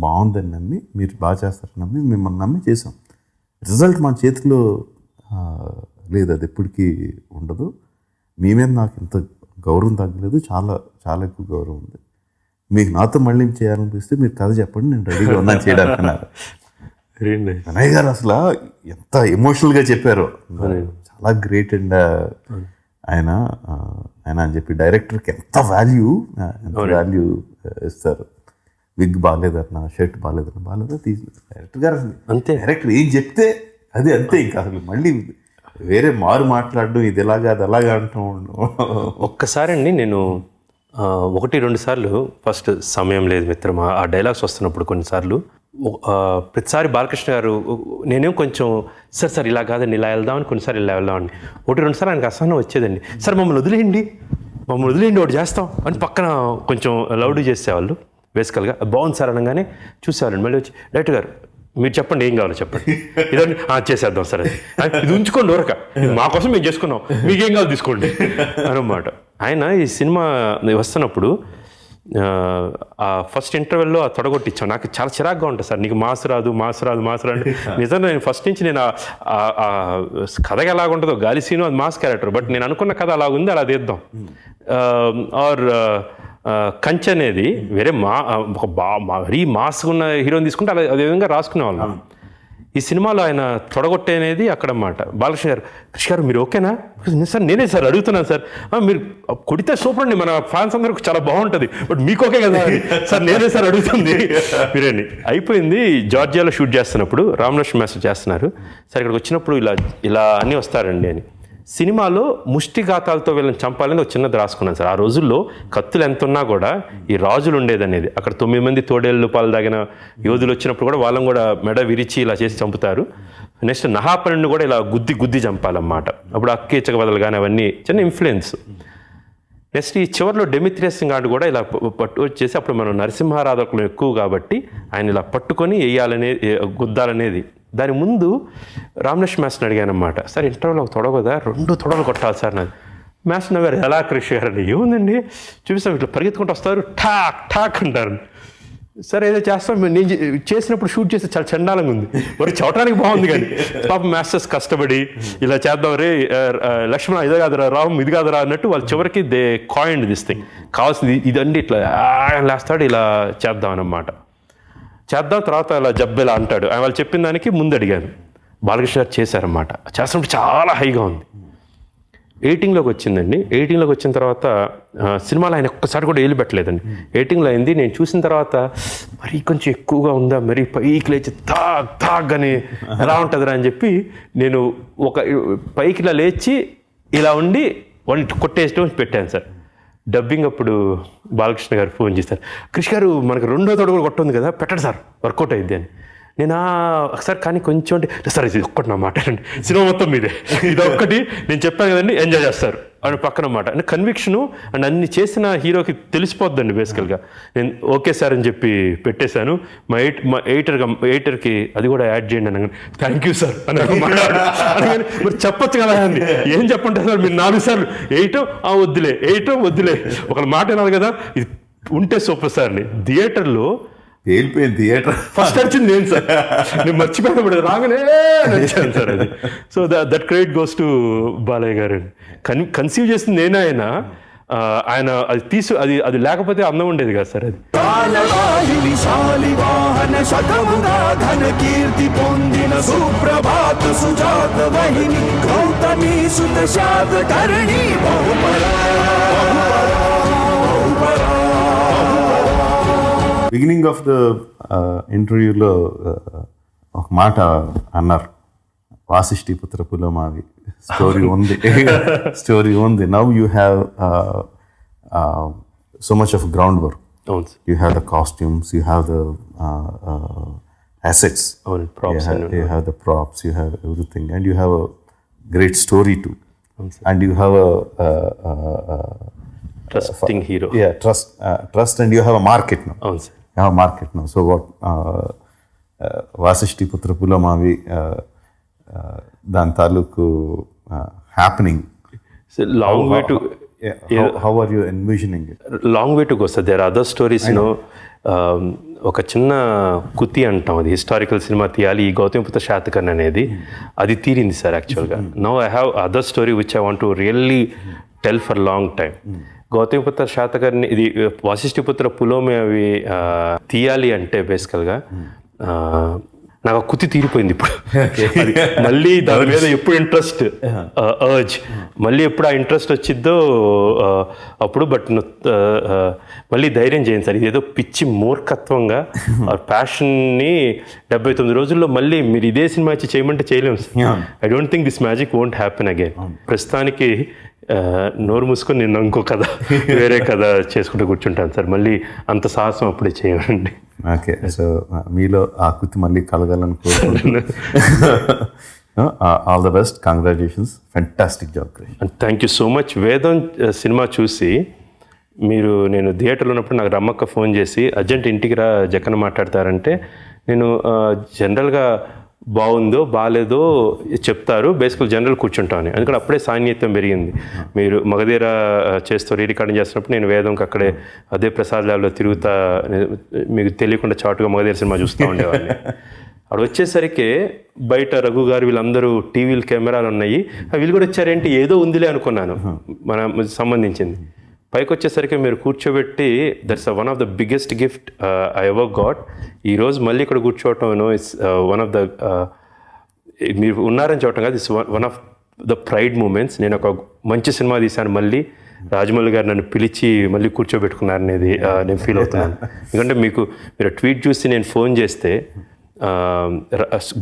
బాగుందని నమ్మి, మీరు బాగా చేస్తారని నమ్మి, మిమ్మల్ని నమ్మి చేసాం. రిజల్ట్ మా చేతిలో లేదు, అది ఎప్పటికీ ఉండదు. మీ మీద నాకు ఇంత గౌరవం తగ్గలేదు, చాలా చాలా ఎక్కువ గౌరవం ఉంది. మీకు నాతో మళ్ళీ చేయాలనిపిస్తే మీరు కథ చెప్పండి, నేను రెడీగా ఉన్నాను చేయడానికి అన్నారు. అన్నయ్య గారు అసలు ఎంత ఎమోషనల్గా చెప్పారో, చాలా గ్రేట్ అండ్ ఆయన అని చెప్పి డైరెక్టర్కి ఎంత వాల్యూ ఇస్తారు. విగ్ బాగాలేదన్నా, షర్ట్ బాగాలేదా తీసి డైరెక్టర్ గారు అంతే, డైరెక్టర్ ఏం చెప్తే అది అంతే, ఇంకా అసలు మళ్ళీ వేరే మారు మాట్లాడడం, ఇది ఎలాగా అది అలాగా అంటూ ఒక్కసారి అండి నేను 1-2 సార్లు ఫస్ట్ సమయం లేదు మిత్రమా ఆ డైలాగ్స్ వస్తున్నప్పుడు కొన్నిసార్లు ప్రతిసారి బాలకృష్ణ గారు నేనేం కొంచెం సార్ ఇలా కాదండి ఇలా వెళ్దామని, కొన్నిసార్లు ఇలా వెళ్దామని 1-2 సార్లు ఆయనకు అసహనం వచ్చేదండి. సార్ మమ్మల్ని వదిలేయండి ఒకటి చేస్తాం అని పక్కన కొంచెం లౌడ్ చేసేవాళ్ళు. బేసికల్గా బాగుంది సార్ అనగానే చూసేవాళ్ళండి. మళ్ళీ వచ్చి డైరెక్టర్ గారు మీరు చెప్పండి ఏం కావాలో చెప్పండి, ఇదండి చేసేద్దాం సార్, అది ఇది ఉంచుకోండి ఊరక, మా కోసం మేము చేసుకున్నాం, మీకేం కావాలి తీసుకోండి అనమాట. ఆయన ఈ సినిమా వస్తున్నప్పుడు ఫస్ట్ ఇంటర్వెల్లో తొడగొట్టించాం. నాకు చాలా చిరాగ్గా ఉంటుంది సార్, నీకు మాస్ రాదు అంటే నిజంగా నేను ఫస్ట్ నుంచి నేను కథగా ఎలాగుంటుందో గాలి సీను అది మాస్ క్యారెక్టర్, బట్ నేను అనుకున్న కథ అలాగుంది, అలా తీద్దాం. ఆర్ కంచె అనేది వేరే మరీ మాస్గా ఉన్న హీరోని తీసుకుంటే అలా అదే విధంగా రాసుకునేవాళ్ళం. ఈ సినిమాలో ఆయన తొడగొట్టే అనేది అక్కడ అన్నమాట. బాలకృష్ణ గారు, కృష్ణ గారు మీరు ఓకేనా సార్? నేనే సార్ అడుగుతున్నాను సార్, మీరు కొడితే సూపర్ అండి, మన ఫ్యాన్స్ అందరికి చాలా బాగుంటుంది, బట్ మీకు ఓకే కదా సార్? నేనే సార్ అడుగుతుంది మీరేని. అయిపోయింది. జార్జియాలో షూట్ చేస్తున్నప్పుడు రామలక్ష్మణ్ మాస్టర్ చేస్తున్నారు సార్, ఇక్కడికి వచ్చినప్పుడు ఇలా అన్నీ వస్తారండి అని. సినిమాలో ముష్టిఘాతాలతో వీళ్ళని చంపాలని ఒక చిన్నది రాసుకున్నాను సార్. ఆ రోజుల్లో కత్తులు ఎంత ఉన్నా కూడా ఈ రాజులు ఉండేదనేది, అక్కడ 9 మంది తోడేళ్ళు పాలు తాగిన యోధులు వచ్చినప్పుడు కూడా వాళ్ళని కూడా మెడ విరిచి ఇలా చేసి చంపుతారు. నెక్స్ట్ నహాపరుణ్ణి కూడా ఇలా గుద్ది చంపాలన్నమాట. అప్పుడు అక్కేచక వదలు కానీ అవన్నీ చిన్న ఇన్ఫ్లుయెన్స్. నెక్స్ట్ ఈ చివరిలో డెమిత్రియస్ గాడు కూడా ఇలా పట్టు వచ్చేసి, అప్పుడు మనం నరసింహారాధకులు ఎక్కువ కాబట్టి ఆయన ఇలా పట్టుకొని వేయాలనేది, గుద్దాలనేది. దాని ముందు రామలక్ష్మణ్ మాస్టర్ని అడిగాను అన్నమాట, సార్ ఇంటర్వ్యూలో ఒక తొడగదా 2 తొడలు కొట్టాలి సార్ నాది. మాస్టర్ నవ్వారు, ఎలా కృషి గారు ఏముందండి చూపిస్తాం, ఇట్లా పరిగెత్తుకుంటూ వస్తారు ఠాక్ అంటారు. సరే ఏదో చేస్తాం, నేను చేసినప్పుడు షూట్ చేస్తే చాలా చండాలంగా ఉంది, మరి చూడటానికి బాగుంది కానీ పాప మాస్టర్స్ కష్టపడి ఇలా చేద్దాం రే లక్ష్మణ ఇదే కాదురా రామ్ ఇది కాదురా అన్నట్టు వాళ్ళు చివరికి దే కాయిన్డ్ దిస్ థింగ్, కావాల్సింది ఇదండి ఇట్లా లేస్తాడు, ఇలా చేద్దాం అన్నమాట. చేద్దాం తర్వాత అలా జబ్బెలా అంటాడు. ఆయన వాళ్ళు చెప్పిన దానికి ముందు అడిగాను. బాలకృష్ణ గారు చేశారన్నమాట. చేస్తున్నప్పుడు చాలా హైగా ఉంది. 18లోకి వచ్చిందండి. 18లోకి వచ్చిన తర్వాత సినిమాలో ఆయన ఒక్కసారి కూడా ఏలు పెట్టలేదండి. 18లో అయింది. నేను చూసిన తర్వాత మరీ కొంచెం ఎక్కువగా ఉందా, మరీ పైకి లేచి తాగ్ అని ఎలా ఉంటుందిరా అని చెప్పి నేను ఒక పైకి ఇలా లేచి ఇలా ఉండి వాళ్ళు కొట్టేయడం పెట్టాను సార్. డబ్బింగ్ అప్పుడు బాలకృష్ణ గారు ఫోన్ చేశారు, కృష్ణ గారు మనకు 2వ తోడు కూడా కొట్టుంది కదా, పెట్టండి సార్ వర్కౌట్ అయింది అని. నేను ఒకసారి కానీ కొంచెం అంటే సార్ ఇది ఒక్కటి నా మాట అండి, సినిమా మొత్తం మీదే, ఇది ఒక్కటి నేను చెప్పాను కదండి ఎంజాయ్ చేస్తారు అని పక్కన మాట. అంటే కన్విక్షను అండ్ అన్ని చేసిన హీరోకి తెలిసిపోద్దండి బేసికల్గా. నేను ఓకే సార్ అని చెప్పి పెట్టేశాను. మా ఎయిటర్కి అది కూడా యాడ్ చేయండి అనగానే థ్యాంక్ యూ సార్ అని అనగానే మరి చెప్పచ్చు కదా అండి, ఏం చెప్పంటారు సార్ మీరు 4 సార్లు వేయటం వద్దులే ఒకళ్ళ మాట వినాలి కదా, ఇది ఉంటే సూపర్ సార్ అని. థియేటర్లో థియేటర్ ఫస్ట్ వచ్చింది నేను సార్, నేను మర్చిపోయినప్పుడు రాగానే నచ్చాను సార్ అది. So that credit goes to Balayya గారు. కన్సీవ్ చేసింది నేనే, ఆయన అది అది లేకపోతే అందం ఉండేది కదా సార్. అది బిగినింగ్ ఆఫ్ ద ఇంటర్వ్యూలో ఒక మాట అన్నారు, వాసిష్ఠి పుత్ర పులమావి స్టోరీ ఉంది. Now you have so much of ground work. You have the costumes, you have the assets, props, you have the props, you have everything, and you have a great story too. and you have trusting hero. trust and you have a market now. అవును sir. You have a market now. So what Vasishthi Putra Pulamavi దాని తాలూకు happening, long way to how are you envisioning it? Long way to go sir. There other stories no. ఒక చిన్న కుతి అంటాం, అది historical cinema తీయాలి, ఈ గౌతమిపుత్ర శాతకర్ణి అనేది అది తీరింది సార్ యాక్చువల్గా. Now I have other story which I want to really tell for long time. Gautamiputra Satakarni ఇది వాసిష్ఠిపుత్ర పులోమి అవి తీయాలి అంటే బేసికల్గా నాకు కుతి తీరిపోయింది ఇప్పుడు. అది మళ్ళీ దాని మీద ఎప్పుడు ఇంట్రెస్ట్ అర్జ్ మళ్ళీ ఎప్పుడు ఆ ఇంట్రెస్ట్ వచ్చిద్దో అప్పుడు. బట్ మళ్ళీ ధైర్యం చేయండి సార్, ఇది ఏదో పిచ్చి మూర్ఖత్వంగా ఆ ప్యాషన్ని 79 రోజుల్లో మళ్ళీ మీరు ఇదే సినిమా ఇచ్చి చేయమంటే చేయలేము sir. I don't think this magic won't happen again. ప్రస్తుతానికి నోరు మూసుకొని నేను ఇంకో కథ వేరే కథ చేసుకుంటూ కూర్చుంటాను సార్. మళ్ళీ అంత సాహసం అప్పుడే చేయండి. ఓకే, సో మీలో ఆ కుతి మళ్ళీ కలగాలని కోరుకుంటున్నాను. All the best, congratulations, fantastic job. Thank you so much. వేదం సినిమా చూసి మీరు, నేను థియేటర్లో ఉన్నప్పుడు నాకు రమ్మక్క ఫోన్ చేసి అర్జెంట్ ఇంటికి రా జక్కన మాట్లాడతారంటే, నేను జనరల్గా బాగుందో బాగాలేదో చెప్తారు, బేసికల్ జనరల్ కూర్చుంటాను. ఎందుకంటే అప్పుడే సాన్నిహిత్యం పెరిగింది. మీరు మగధీర చేస్తూ రికార్డింగ్ చేస్తున్నప్పుడు నేను వేదంకి అక్కడే అదే ప్రసాద్ ల్యాబ్లో తిరుగుతా, మీకు తెలియకుండా చాటుగా మగధీర సినిమా చూస్తూ ఉండేవాడిని. అక్కడ వచ్చేసరికి బయట రఘు గారు వీళ్ళందరూ టీవీలు కెమెరాలు ఉన్నాయి, వీళ్ళు కూడా వచ్చారేంటి ఏదో ఉందిలే అనుకున్నాను మన సంబంధించింది. పైకి వచ్చేసరికి మీరు కూర్చోబెట్టి, that's one of the biggest gift I ever got. ఈరోజు మళ్ళీ ఇక్కడ కూర్చోవటం ఇట్స్ వన్ ఆఫ్ ద, మీరు ఉన్నారని చూడటం కాదు, it's one of the pride moments. నేను ఒక మంచి సినిమా తీశాను, మళ్ళీ రాజమౌళి గారు నన్ను పిలిచి మళ్ళీ కూర్చోబెట్టుకున్నారనేది నేను ఫీల్ అవుతున్నాను. ఎందుకంటే మీరు ట్వీట్ చూసి నేను ఫోన్ చేస్తే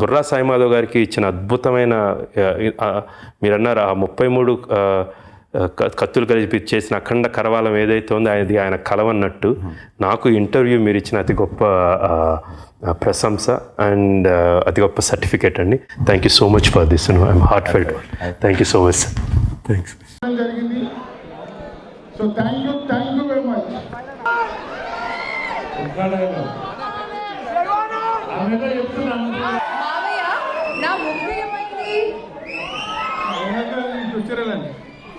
బుర్రా సాయిమాధవ్ గారికి ఇచ్చిన అద్భుతమైన, మీరు అన్నారు ఆ 33 కత్తులు కలిపి చేసిన అఖండ కరవాలం ఏదైతే ఉందో అది ఆయన కలవన్నట్టు, నాకు ఇంటర్వ్యూ మీరు ఇచ్చిన అతి గొప్ప ప్రశంస అండ్ అతి గొప్ప సర్టిఫికేట్ అండి. Thank you so much for this. I'm heartfelt. Thank you so much sir. Thanks. జరిగింది. So thank you very much. చెప్తున్నాను